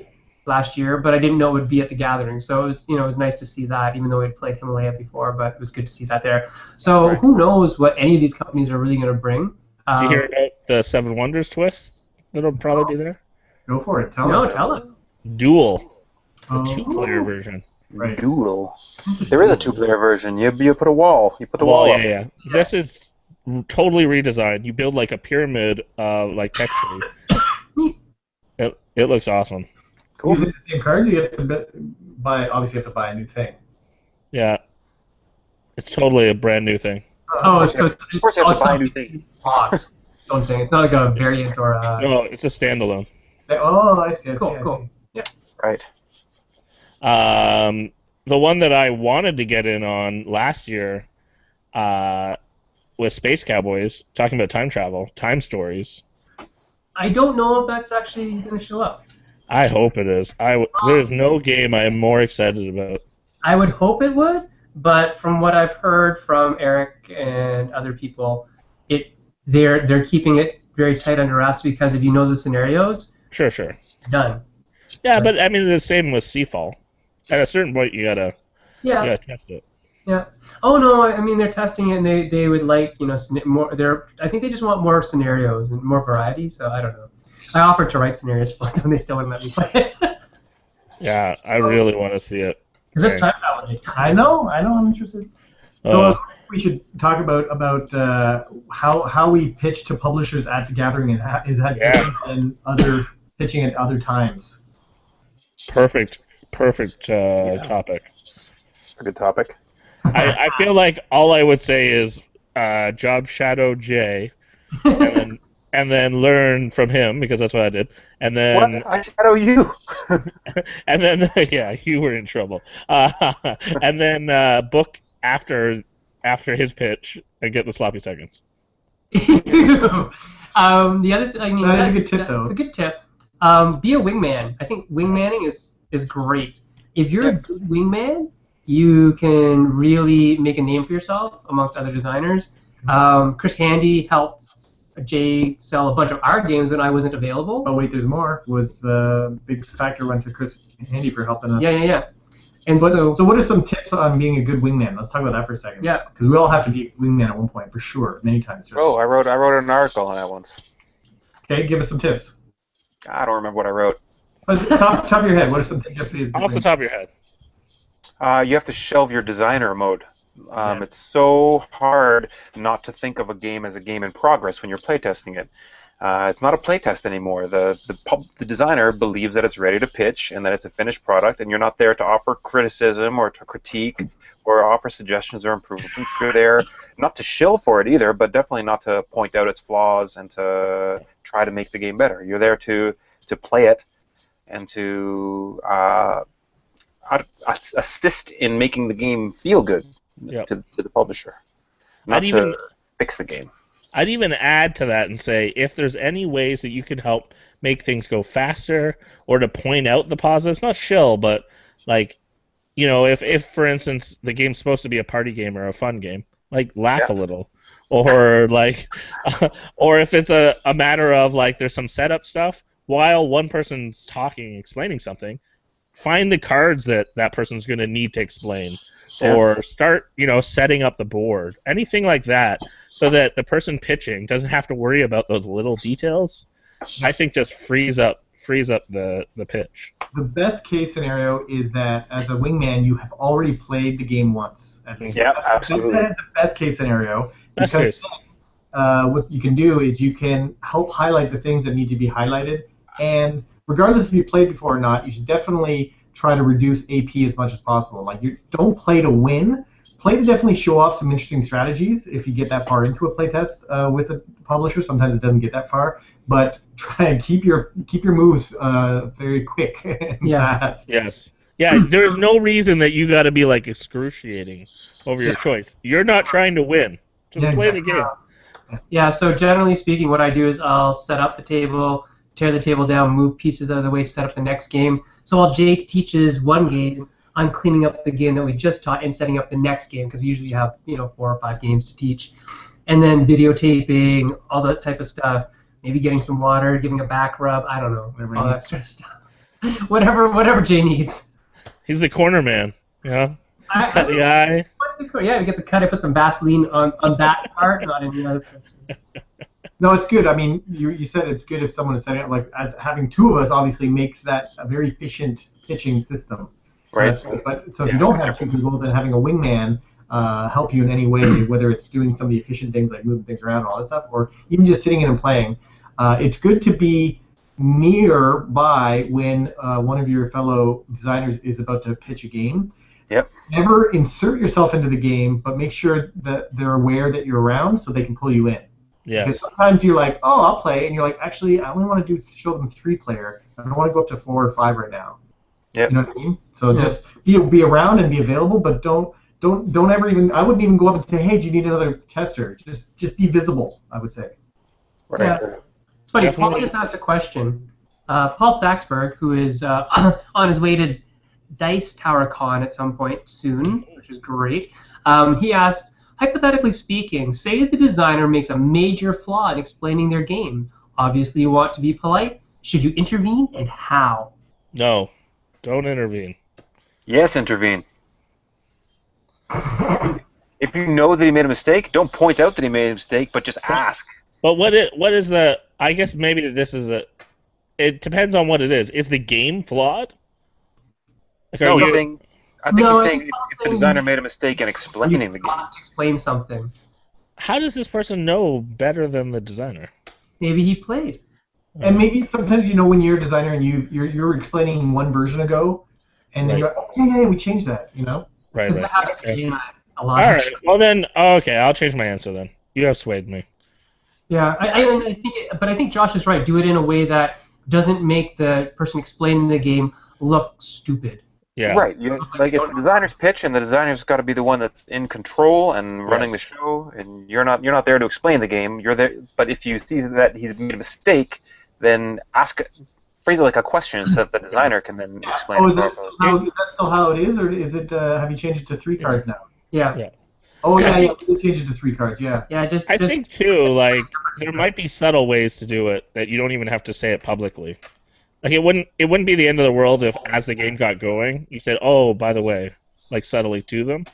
last year, but I didn't know it would be at the gathering. So it was, it was nice to see that, even though we'd played Himalaya before, but it was good to see that there. So Right. who knows what any of these companies are really going to bring. Did you hear about the Seven Wonders twist that'll probably be there? Go for it. Tell No, us. tell us. Duel, Oh. the 2-player version. Right. Duel. There is a 2-player version. You put a wall. You put the wall Well, up. yeah. This is totally redesigned. You build like a pyramid, like texture. It looks awesome. Cool. Using the same cards, you have to buy. Obviously, you have to buy a new thing. Yeah, it's totally a brand new thing. Oh, so it's Of course, you have to buy a something new thing. box. Something. It's not like a variant or a. No, it's a standalone. Oh, I see. I see. Cool, I cool. see. Right. The one that I wanted to get in on last year was Space Cowboys, talking about time travel, time stories. I don't know if that's actually going to show up. I hope it is. There's no game I am more excited about. I would hope it would, but from what I've heard from Eric and other people, they're keeping it very tight under wraps because if you know the scenarios, Sure. done. Yeah, but I mean the same with Seafall. At a certain point, you gotta test it. Yeah. Oh no, I mean they're testing it and they would like more. I think they just want more scenarios and more variety. So I don't know. I offered to write scenarios for them, they still wouldn't let me play it. Yeah, I really want to see it. Because it's time travel. I know. I'm interested. So we should talk about how we pitch to publishers at the gathering and is that different than other pitching at other times? Perfect topic. It's a good topic. I feel like all I would say is job shadow Jay, and then learn from him because that's what I did, and then What? I shadow you. and then yeah, you were in trouble, and then book after his pitch and get the sloppy seconds. The other, I mean, That is a good tip, though. It's a good tip. Be a wingman. I think wingmanning is is great. If you're a good wingman, you can really make a name for yourself amongst other designers. Chris Handy helped Jay sell a bunch of our games when I wasn't available. Oh wait, there's more. Was big factor went to Chris Handy for helping us. Yeah. And so what are some tips on being a good wingman? Let's talk about that for a second. Yeah. Because we all have to be a wingman at one point, for sure, many times. Oh, I wrote an article on that once. Okay, give us some tips. I don't remember what I wrote. Top of your head, what are some tips? Off the top of your head. You have to shelve your designer mode. It's so hard not to think of a game as a game in progress when you're playtesting it. It's not a playtest anymore. The designer believes that it's ready to pitch and that it's a finished product, and you're not there to offer criticism or to critique or offer suggestions or improvements. You're there not to shill for it either, but definitely not to point out its flaws and to try to make the game better. You're there to play it and to assist in making the game feel good to the publisher, not to fix the game. I'd even add to that and say, if there's any ways that you can help make things go faster or to point out the positives, not shill, but like, you know, if for instance the game's supposed to be a party game or a fun game, like laugh a little, or like, or if it's a matter of like there's some setup stuff while one person's talking, explaining something, find the cards that person's going to need to explain, or start, you know, setting up the board, anything like that, so that the person pitching doesn't have to worry about those little details. I think just frees up the pitch. The best case scenario is that as a wingman, you have already played the game once. Yeah, absolutely. That's the best case scenario. Best case. What you can do is you can help highlight the things that need to be highlighted, and regardless if you played before or not, you should definitely try to reduce AP as much as possible. Like, you don't play to win. Play to definitely show off some interesting strategies if you get that far into a playtest with a publisher. Sometimes it doesn't get that far, but try and keep your moves very quick and fast. Yes. Yeah, there's no reason that you got to be like excruciating over your choice. You're not trying to win. Just play the game. Yeah, so generally speaking, what I do is I'll set up the table, tear the table down, move pieces out of the way, set up the next game. So while Jake teaches one game, I'm cleaning up the game that we just taught and setting up the next game, because we usually have 4 or 5 games to teach. And then videotaping, all that type of stuff, maybe getting some water, giving a back rub, I don't know, all that sort of stuff. whatever Jay needs. He's the corner man, cut the eye. Yeah, he gets a cut. I put some Vaseline on that part, not any other places. No, it's good. I mean, you said it's good if someone is setting up, like, as having 2 of us obviously makes that a very efficient pitching system. Right. But so if you don't have 2 people, then having a wingman help you in any way, whether it's doing some of the efficient things like moving things around and all that stuff, or even just sitting in and playing. It's good to be nearby when one of your fellow designers is about to pitch a game. Yep. Never insert yourself into the game, but make sure that they're aware that you're around so they can pull you in. Yes. Because sometimes you're like, oh, I'll play, and you're like, actually, I only want to show them 3 player. I don't want to go up to 4 or 5 right now. Yep. You know what I mean? So just be around and be available, but don't ever even. I wouldn't even go up and say, hey, do you need another tester? Just be visible, I would say. Right. Yeah. It's funny. Definitely. Paul just asked a question. Paul Saxberg, who is on his way to Dice Tower Con at some point soon, which is great. He asked, hypothetically speaking, say the designer makes a major flaw in explaining their game. Obviously, you want to be polite. Should you intervene, and how? No, don't intervene. Yes, intervene. If you know that he made a mistake, don't point out that he made a mistake, but just ask. But what is the? I guess maybe this is a. It depends on what it is. Is the game flawed? Like, no, he's saying. I think he's saying if the designer made a mistake in explaining the game. To explain something. How does this person know better than the designer? Maybe he played. And maybe sometimes when you're a designer and you're explaining one version ago, and then you're like, oh yeah, we changed that, Right. That happens to me a lot. All right. Well then, okay, I'll change my answer then. You have swayed me. Yeah, I think Josh is right. Do it in a way that doesn't make the person explaining the game look stupid. Yeah. Right. Like it's the designer's pitch, and the designer's got to be the one that's in control and running the show. And you're not there to explain the game. You're there. But if you see that he's made a mistake, then phrase it like a question so that the designer can then explain Oh, it is that, properly. is that still how it is, or is it? Have you changed it to 3 cards now? Yeah. Yeah. Oh Yeah. yeah, we did change it to 3 cards. Yeah. Yeah. Just. I think too, like there might be subtle ways to do it that you don't even have to say it publicly. Like it wouldn't be the end of the world if, as the game got going, you said, "Oh, by the way," like subtly to them,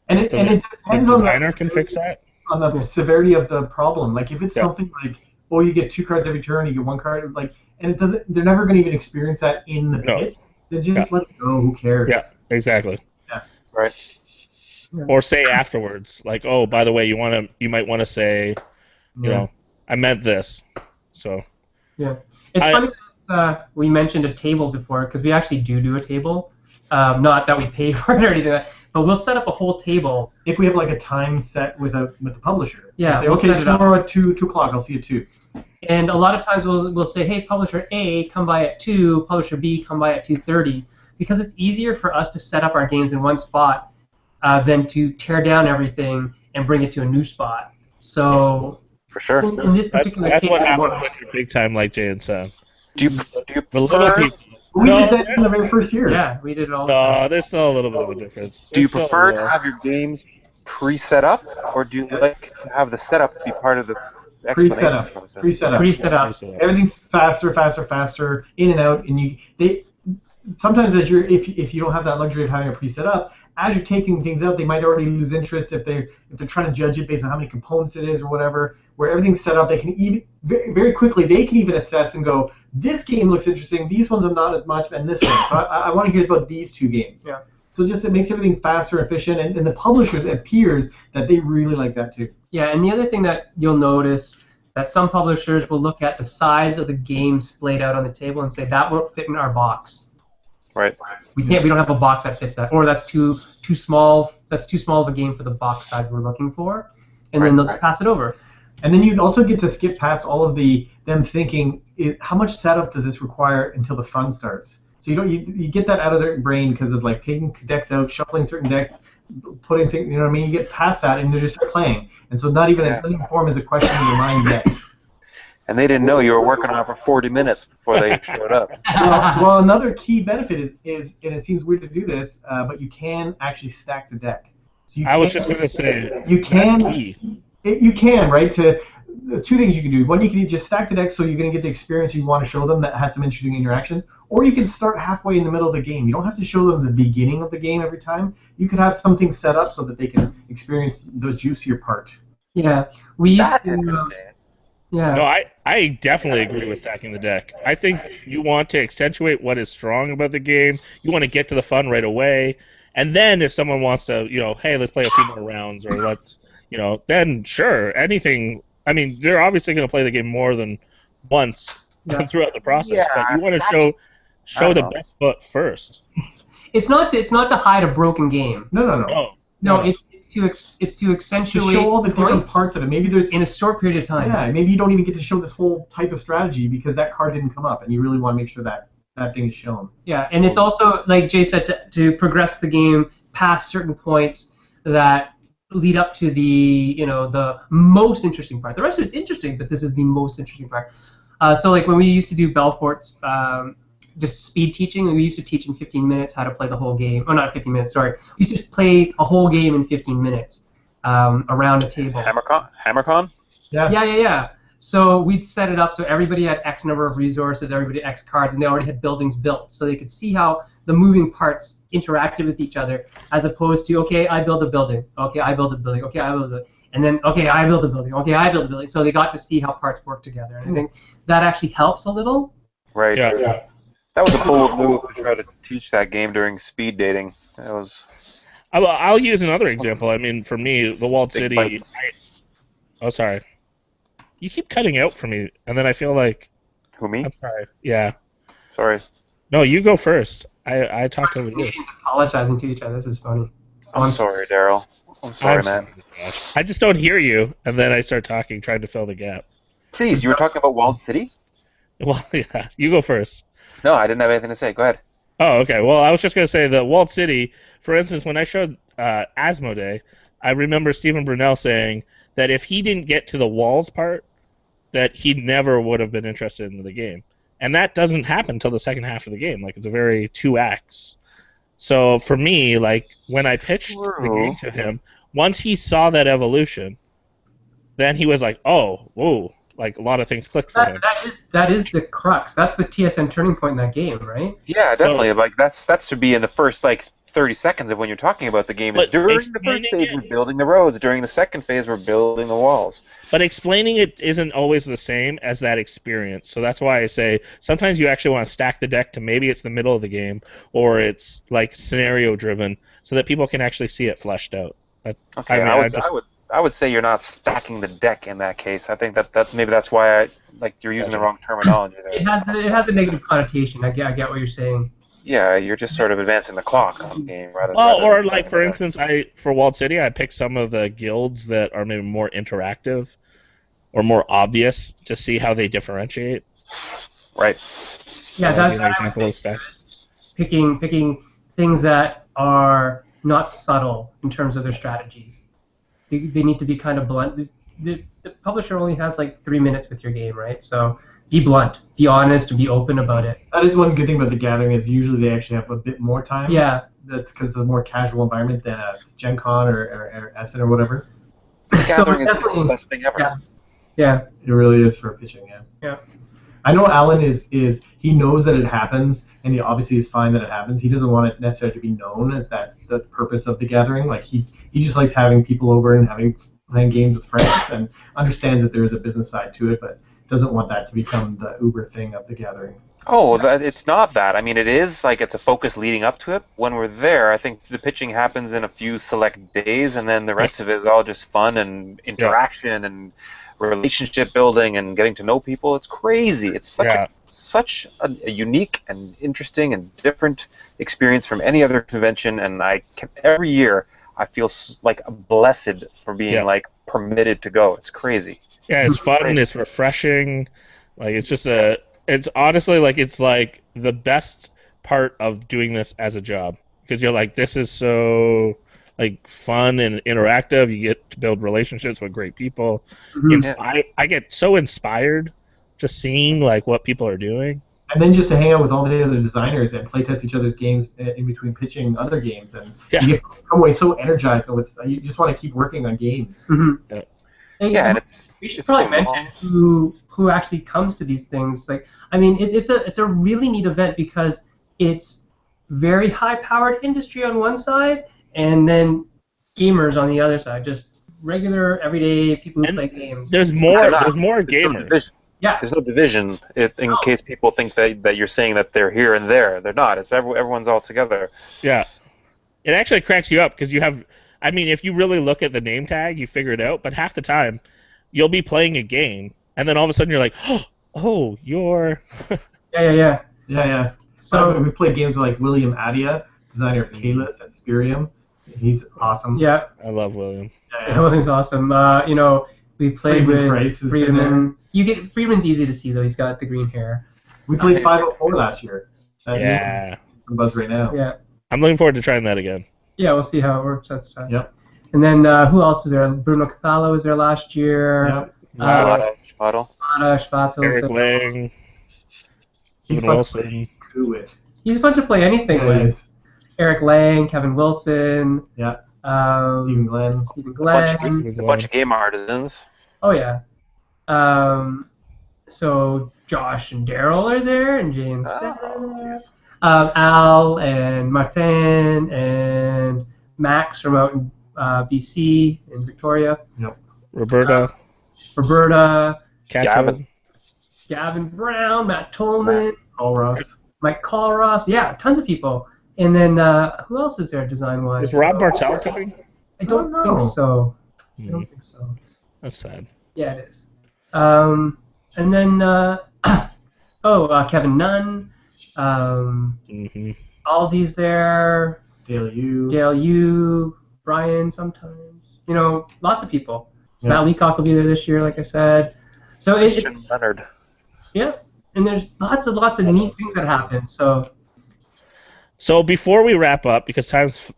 And it, so and the it depends designer can fix that. on the severity of the problem. Like if it's Yeah. something like, oh, you get 2 cards every turn, you get 1 card, like, and it doesn't, they're never going to even experience that in the No. pit. Then just let it go. Who cares? Yeah, exactly. Right. Or say afterwards, like, "Oh, by the way, you might want to say, you know, I meant this." So. Yeah. It's funny that we mentioned a table before, because we actually do a table. Not that we pay for it or anything like that, but we'll set up a whole table. If we have like a time set with the publisher. Yeah, Say, we'll okay, set it up. tomorrow at 2 o'clock, I'll see you at 2. And a lot of times we'll say, hey, publisher A, come by at 2, publisher B, come by at 2:30, because it's easier for us to set up our games in one spot than to tear down everything and bring it to a new spot. So For sure. in this particular That's case, what it happens works. when you're big time like Jay and Sen. Do you The little prefer, people. We No, did that in the very first year. Yeah, we did it all the time. No, there's still a little bit of a difference. do you There's still prefer a to little- have your games pre-set up, or do you like to have the setup be part of the explanation Pre-setup. process? Pre-setup. Pre-set up. Everything's faster, in and out, and they sometimes if you don't have that luxury of having it pre-set up, as you're taking things out, they might already lose interest if they're trying to judge it based on how many components it is or whatever. Where everything's set up, they can even very quickly they can even assess and go, this game looks interesting, these ones are not as much, and this one. So I want to hear about these 2 games. Yeah. So just it makes everything faster, efficient, and the publishers, it appears that they really like that too. Yeah, and the other thing that you'll notice that some publishers will look at the size of the game splayed out on the table and say that won't fit in our box. Right. We don't have a box that fits that, or that's too small. That's too small of a game for the box size we're looking for, and then they'll just pass it over. And then you also get to skip past all of them thinking, how much setup does this require until the fun starts? So you get that out of their brain because of like taking decks out, shuffling certain decks, putting things, you know what I mean? You get past that and you just start playing. And so not even it doesn't form as a question in your mind yet. And they didn't know you were working on it for 40 minutes before they showed up. Well, another key benefit is, and it seems weird to do this, but you can actually stack the deck. So I was just going to say, you can. that's key. You can, right? 2 things you can do. One, you can just stack the deck so you're going to get the experience you want to show them that had some interesting interactions. Or you can start halfway in the middle of the game. You don't have to show them the beginning of the game every time. You could have something set up so that they can experience the juicier part. Yeah, we used That's to. interesting. Yeah. No, I definitely agree with stacking the deck. I think you want to accentuate what is strong about the game. You want to get to the fun right away. And then if someone wants to, hey, let's play a few more rounds, or let's, then sure, anything. I mean, they're obviously going to play the game more than once throughout the process, but you want to show the best foot first. It's not to hide a broken game. No. No, it's to accentuate To show all the different points parts of it. Maybe there's in a short period of time. Yeah, maybe you don't even get to show this whole type of strategy because that card didn't come up, and you really want to make sure that thing is shown. Yeah, and it's also, like Jay said, to progress the game past certain points that lead up to the most interesting part. The rest of it's interesting, but this is the most interesting part. So like when we used to do Belfort's just speed teaching, we used to teach in 15 minutes how to play the whole game. Oh, not 15 minutes, sorry. We used to play a whole game in 15 minutes around a table. HammerCon? Yeah. So we'd set it up so everybody had X number of resources, everybody had X cards, and they already had buildings built, so they could see how the moving parts interacted with each other, as opposed to, okay, I build a building, okay, I build a building, okay, I build a building, and then, okay, I build a building, okay, I build a building. So they got to see how parts work together, and I think that actually helps a little. Right. Yeah. That was a bold move to try to teach that game during speed dating. That was. I'll use another example. I mean, for me, the Walled Big City. Oh, sorry. You keep cutting out for me, and then I feel like. Who, me? I'm sorry. Yeah. Sorry. No, you go first. I talked over you. Canadians apologizing to each other. This is funny. I'm sorry, Daryl. I'm sorry, man. I just don't hear you, and then I start talking, trying to fill the gap. Please, you were talking about Walled City? Well, yeah. You go first. No, I didn't have anything to say. Go ahead. Oh, okay. Well, I was just going to say the Walled City, for instance, when I showed Asmodee, I remember Stephen Brunel saying that if he didn't get to the walls part, that he never would have been interested in the game. And that doesn't happen until the second half of the game. Like, it's a very 2 acts. So for me, like, when I pitched the game to him, once he saw that evolution, then he was like, oh, whoa, like a lot of things clicked for him. That is the crux. That's the TSN turning point in that game, right? Yeah, definitely. Like that should be in the first 30 seconds of when you're talking about the game. During the first stage, we're building the roads. During the second phase, we're building the walls. But explaining it isn't always the same as that experience. So that's why I say sometimes you actually want to stack the deck to maybe it's the middle of the game or it's like scenario driven so that people can actually see it fleshed out. Okay, I would say you're not stacking the deck in that case. I think that maybe that's why you're using the wrong terminology there. It has a negative connotation. I get what you're saying. Yeah, you're just sort of advancing the clock on the game rather. Or like for instance, for Walled City, I picked some of the guilds that are maybe more interactive or more obvious to see how they differentiate. Right. Yeah, that's an example of stuff. Picking things that are not subtle in terms of their strategies. They need to be kind of blunt. The publisher only has like 3 minutes with your game, right? So be blunt, be honest, and be open about it. That is one good thing about the Gathering is usually they actually have a bit more time. Yeah. That's because it's a more casual environment than a Gen Con or Essen or whatever. Gathering is the best thing ever. Yeah. It really is for pitching, yeah. Yeah. I know Alan is he knows that it happens, and he obviously is fine that it happens. He doesn't want it necessarily to be known as that's the purpose of the Gathering. Like he just likes having people over and playing games with friends, and understands that there is a business side to it, but doesn't want that to become the Uber thing of the Gathering. Oh, it's not that. I mean, it is like it's a focus leading up to it. When we're there, I think the pitching happens in a few select days, and then the rest of it is all just fun and interaction and relationship building and getting to know people. It's crazy. It's such a unique and interesting and different experience from any other convention, and every year I feel like blessed for being like permitted to go. It's crazy. Yeah, it's fun. It's refreshing. Like it's honestly like it's like the best part of doing this as a job because you're like this is so like fun and interactive. You get to build relationships with great people. I get so inspired just seeing like what people are doing. And then just to hang out with all the other designers and play test each other's games in between pitching other games, and you come away so energized. So you just want to keep working on games. Mm-hmm. And we should probably mention who actually comes to these things. Like, I mean, it's a really neat event because it's very high-powered industry on one side, and then gamers on the other side. Just regular, everyday people who play games. There's more gamers. There's no division in case people think that you're saying that they're here and there. They're not. It's everyone's all together. Yeah. It actually cracks you up because you have. I mean, if you really look at the name tag, you figure it out. But half the time, you'll be playing a game, and then all of a sudden you're like, "Oh, you're." Yeah. So we played games with like William Adia, designer of Kalis and Spirium. He's awesome. Yeah. I love William. Yeah, William's awesome. We played with Friedman. Friedman's easy to see though. He's got the green hair. We played 504 last year. That's on Buzz right now. Yeah. I'm looking forward to trying that again. Yeah, we'll see how it works. That's time. Yep. And then who else is there? Bruno Cathala was there last year. Yep. Schwartzel. Eric Lang. He's Wilson. He's fun to play anything with. Eric Lang, Kevin Wilson. Yeah. Stephen Glenn. A bunch of game artisans. Oh yeah. So Josh and Daryl are there, and Jay and Sen are there. Al and Martin and Max from out in BC in Victoria. Yep. Roberta. Gavin Brown, Matt Tolman. Mike Colross. Yeah, tons of people. And then who else is there design-wise? Is Rob Bartel coming? I don't think so. That's sad. Yeah, it is. And then Kevin Nunn. Aldi's there. Dale Yu. Brian sometimes. Lots of people. Yeah. Matt Leacock will be there this year, like I said. So Christian Leonard. Yeah, and there's lots of neat things that happen. So before we wrap up, because time's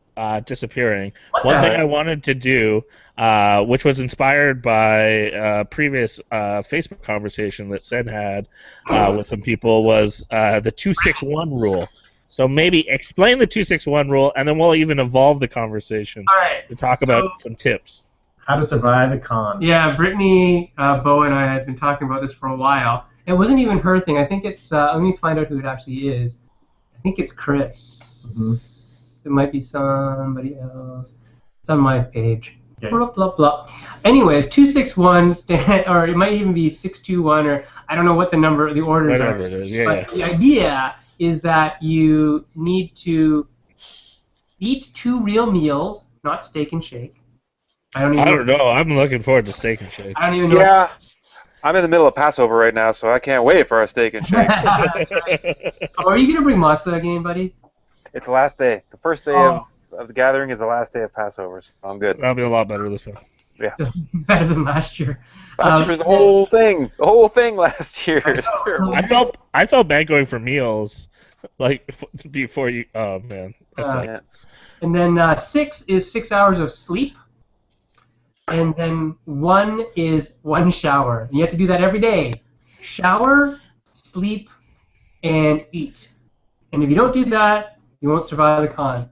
disappearing. What One the thing heck? I wanted to do, which was inspired by a previous Facebook conversation that Sen had with some people, was the 261 rule. So maybe explain the 261 rule, and then we'll even evolve the conversation All right. to talk about some tips. How to survive a con. Yeah, Brittany, Bo, and I had been talking about this for a while. It wasn't even her thing. I think it's. Let me find out who it actually is. I think it's Chris. It might be somebody else. It's on my page. Okay. Blah, blah, blah. Anyways, 261 or it might even be 621, or I don't know what the orders Whatever are. it is, yeah. But the idea is that you need to eat 2 real meals, not steak and shake. I don't know. I'm looking forward to steak and shake. I don't even know. Yeah. I'm in the middle of Passover right now, so I can't wait for our steak and shake. That's right. So are you going to bring matzah again, buddy? It's the last day. The first day of the gathering is the last day of Passover, so I'm good. That'll be a lot better this time. Yeah. Better than last year. Last year was the whole thing. The whole thing last year. It's terrible. I felt bad going for meals, like before you. Oh man, that's Yeah. And then 6 is 6 hours of sleep. And then 1 is 1 shower. And you have to do that every day. Shower, sleep, and eat. And if you don't do that, you won't survive the con.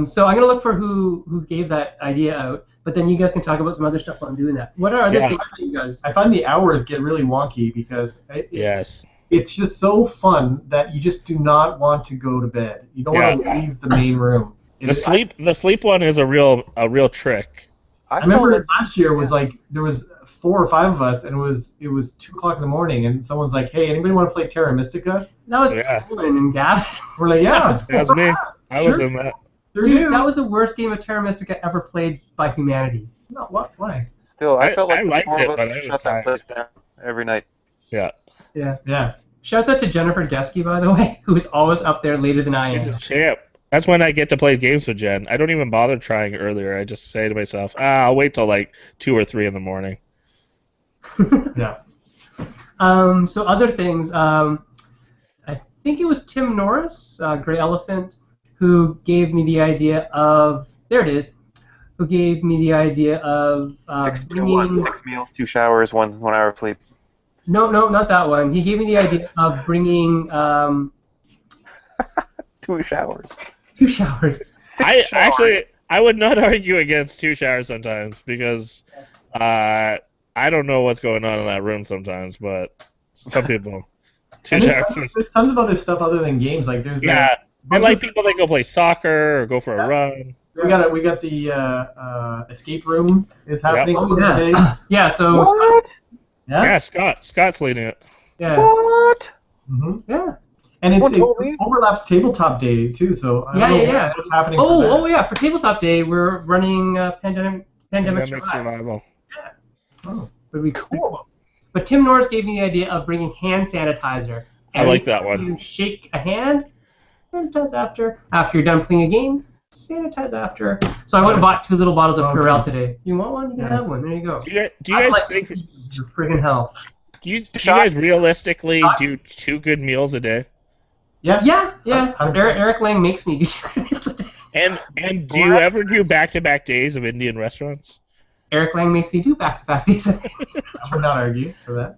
So I'm going to look for who gave that idea out. But then you guys can talk about some other stuff while I'm doing that. What are other things that you guys... I find the hours get really wonky because it's just so fun that you just do not want to go to bed. You don't want to leave the main room. The sleep one is a real trick. I remember last year was like there was 4 or 5 of us, and it was 2 o'clock in the morning, and someone's like, "Hey, anybody want to play Terra Mystica?" That was Tylen and Gavin. We're like, "Yeah, that was me. I was in that." Dude, that was the worst game of Terra Mystica ever played by humanity. No, what? Why? Still, I felt like I liked it, of but us I was shut that place down every night. Yeah. Shouts out to Jennifer Geske, by the way, who is always up there later than I am. She's a champ. That's when I get to play games with Jen. I don't even bother trying earlier. I just say to myself, I'll wait till like 2 or 3 in the morning. Yeah. So other things, I think it was Tim Norris, Grey Elephant, who gave me the idea of, there it is, who gave me the idea of 6 to 1, 6 meals, 2 showers, 1 hour of sleep. No, not that one. He gave me the idea of bringing 2 showers. 2 showers. I would not argue against 2 showers sometimes because I don't know what's going on in that room sometimes, but some people 2 showers. There's tons of other stuff other than games. Like there's I like people that go play soccer or go for a run. We got the escape room is happening. Oh, yeah. Days. Yeah. So What? Yeah, Scott's leading it. Yeah. What? Mm-hmm. Yeah. And it overlaps tabletop day too. So I don't know what's happening. Yeah. For tabletop day, we're running pandemic survival. Yeah. Oh, would be cool. But Tim Norris gave me the idea of bringing hand sanitizer. I like that one. You shake a hand, sanitize after. After you're done playing a game, sanitize after. So I went and bought 2 little bottles of Purell today. You want one? You can have one. There you go. Do you guys think your friggin' health? Do you guys realistically do 2 good meals a day? Yeah. Eric Lang makes me do 2 meals a day. And do you ever do back-to-back days of Indian restaurants? Eric Lang makes me do back-to-back days. I would not argue for that.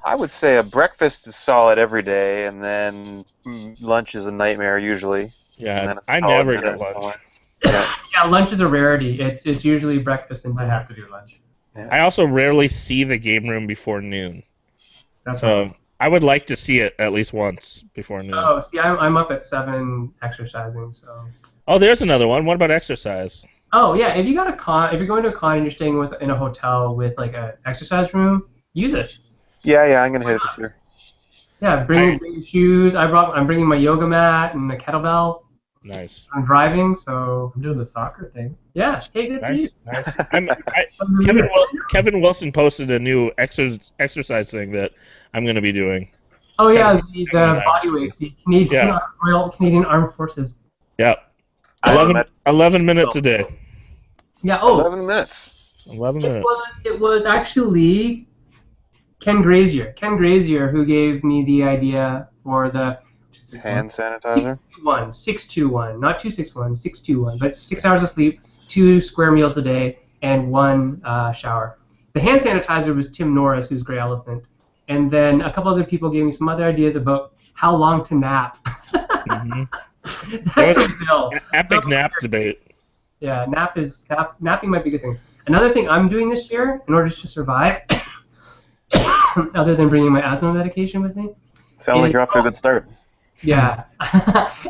I would say a breakfast is solid every day, and then lunch is a nightmare usually. Yeah, I never get lunch. Yeah, lunch is a rarity. It's usually breakfast and dinner. I have to do lunch. Yeah. I also rarely see the game room before noon. I would like to see it at least once before noon. Oh, see, I'm up at 7 exercising, so. Oh, there's another one. What about exercise? Oh yeah, if you're going to a con and you're staying in a hotel with like a exercise room, use it. Yeah, I'm gonna hit it this year. Yeah, bring your shoes. I'm bringing my yoga mat and a kettlebell. Nice. I'm driving, so I'm doing the soccer thing. Yeah, hey, good for you. Nice. Kevin Wilson posted a new exercise thing that I'm going to be doing. Oh yeah, the bodyweight, the Royal Canadian Armed Forces. Yeah. 11 minutes a day. Yeah. 11 minutes. 11 minutes. It was actually Ken Grazier who gave me the idea for the Hand sanitizer. 621, not 261, 621, but 6 hours of sleep, 2 square meals a day, and 1 shower. The hand sanitizer was Tim Norris, who's Grey Elephant, and then a couple other people gave me some other ideas about how long to nap. Mm-hmm. That's from Bill. Epic nap debate. Yeah, napping might be a good thing. Another thing I'm doing this year in order to survive, other than bringing my asthma medication with me, Sounds like you're off to a good start. yeah,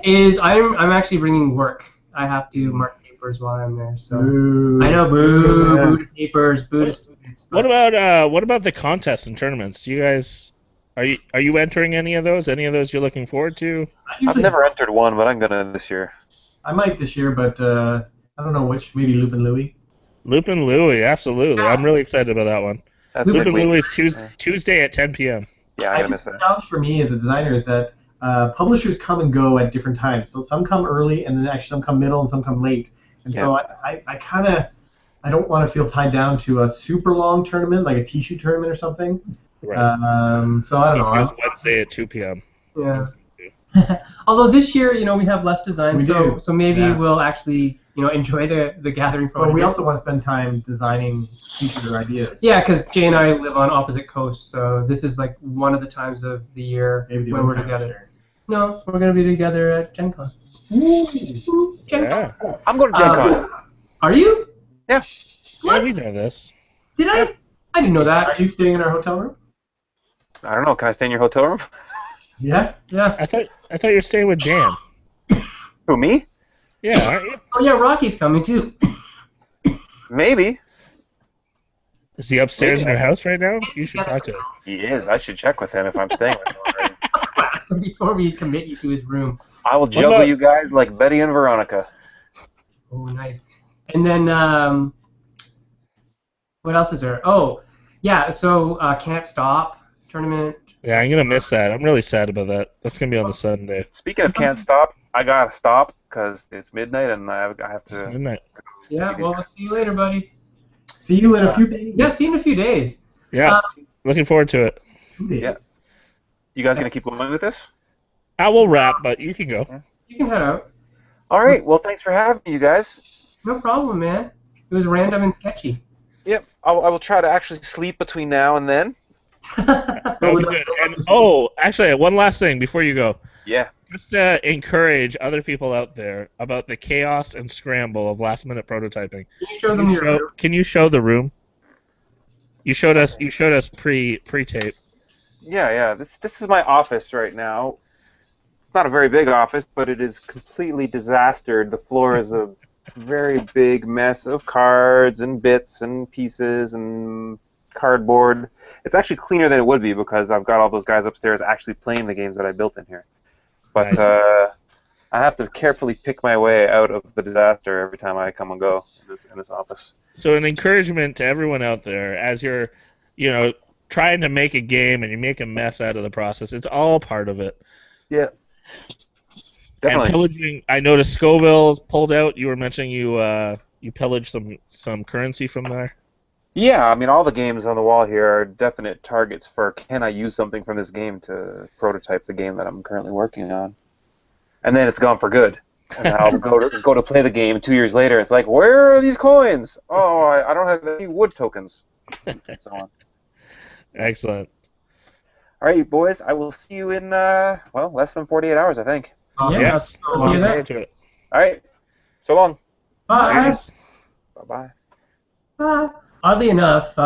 is I'm actually bringing work. I have to mark papers while I'm there. So Boo. I know, boo to papers, boo to students. What about the contests and tournaments? Do you guys are you entering any of those? Any of those you're looking forward to? I've never entered one, but I'm gonna this year. I might this year, but I don't know which. Maybe Lupin Louie. Lupin Louie, absolutely. I'm really excited about that one. That's a Lupin big week. Louie is Tuesday at 10 p.m. Yeah, I'm I gonna think miss the that. challenge for me as a designer is that publishers come and go at different times. So some come early, and then actually some come middle, and some come late. And so I kind of don't want to feel tied down to a super long tournament, like a T-shoot tournament or something. Right. So I don't know. It's Wednesday at 2 p.m. Yeah. Although this year, we have less design, We do. so maybe Yeah. we'll actually, enjoy the gathering from. But we also want to spend time designing features or ideas. Yeah, because Jay and I live on opposite coasts, so this is like one of the times of the year Maybe the when we're overtime together. sure. No, we're gonna be together at Gen Con. Ooh, Gen Con. Yeah. I'm going to Gen Con. Are you? Yeah. Yeah, we know this. Did I? I didn't know that. Are you staying in our hotel room? I don't know. Can I stay in your hotel room? Yeah. Yeah. I thought you were staying with Dan. Who, me? Yeah, aren't you? Oh yeah, Rocky's coming too. Maybe. Is he upstairs in your house right now? You should talk to him. He is. I should check with him if I'm staying with him already. Ask him before we commit you to his room. I will juggle about- you guys like Betty and Veronica. Oh, nice. And then what else is there? Oh, yeah. So Can't Stop tournament. Yeah, I'm gonna miss that. I'm really sad about that. That's gonna be on the Sunday. Speaking of can't stop, I gotta stop because it's midnight and I have It's to. midnight. Yeah. Well, we'll see you later, buddy. See you in a few days. Yeah. See you in a few days. Yeah, looking forward to it. 2 days. Yeah. You guys gonna keep going with this? I will wrap, but you can go. You can head out. All right. Well, thanks for having me, you guys. No problem, man. It was random and sketchy. Yep. I will try to actually sleep between now and then. That'll be good. And actually, one last thing before you go. Yeah. Just to encourage other people out there about the chaos and scramble of last-minute prototyping. Can you show them your? Can you show the room? You showed us pre-tape. Yeah. This is my office right now. It's not a very big office, but it is completely disastered. The floor is a very big mess of cards and bits and pieces and cardboard. It's actually cleaner than it would be because I've got all those guys upstairs actually playing the games that I built in here. But Nice. I have to carefully pick my way out of the disaster every time I come and go in this office. So an encouragement to everyone out there as you're, trying to make a game and you make a mess out of the process. It's all part of it. Yeah. And Definitely. pillaging. I noticed Scoville pulled out. You were mentioning you pillaged some currency from there. Yeah, I mean, all the games on the wall here are definite targets for can I use something from this game to prototype the game that I'm currently working on. And then it's gone for good. And I'll go to play the game 2 years later. It's like, where are these coins? Oh, I don't have any wood tokens. And so on. Excellent. All right, you boys, I will see you in, less than 48 hours, I think. Awesome. Yeah. Yes. See you Looking there. forward to it. All right. So long. Bye. Cheers. Bye-bye. Oddly enough,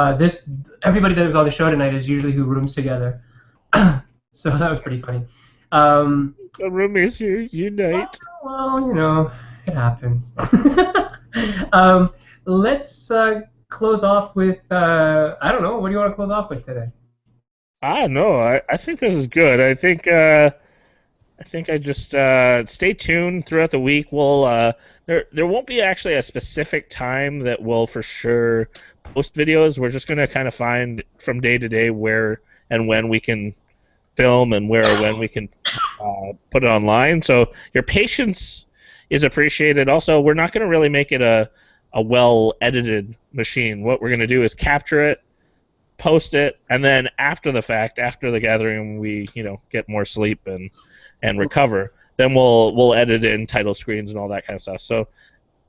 everybody that was on the show tonight is usually who rooms together. So that was pretty funny. The roomies unite. Well, it happens. Let's close off with, I don't know, what do you want to close off with today? I don't know. I think this is good. I think I just stay tuned throughout the week. We'll there won't be actually a specific time that we'll for sure post videos. We're just gonna kind of find from day to day where and when we can film and where or when we can put it online. So your patience is appreciated. Also, we're not gonna really make it a well edited machine. What we're gonna do is capture it, post it, and then after the fact, after the gathering, we get more sleep and and recover, then we'll edit in title screens and all that kind of stuff. So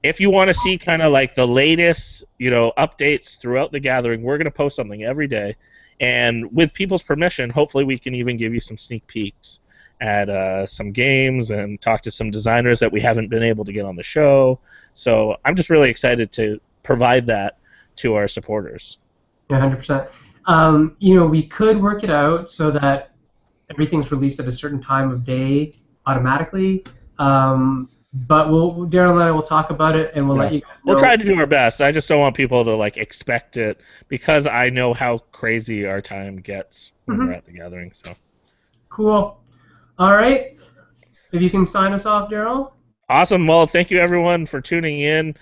if you want to see kind of like the latest, updates throughout the gathering, we're going to post something every day. And with people's permission, hopefully we can even give you some sneak peeks at some games and talk to some designers that we haven't been able to get on the show. So I'm just really excited to provide that to our supporters. Yeah, 100%. We could work it out so that everything's released at a certain time of day automatically. But Daryl and I will talk about it, and we'll let you guys know. We'll try to do our best. I just don't want people to expect it, because I know how crazy our time gets when we're at the gathering. So cool. All right. If you can sign us off, Daryl. Awesome. Well, thank you everyone for tuning in.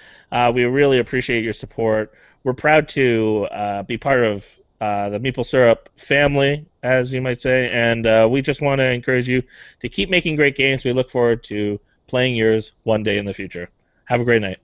We really appreciate your support. We're proud to be part of the Meeple Syrup family, as you might say, and we just want to encourage you to keep making great games. We look forward to playing yours one day in the future. Have a great night.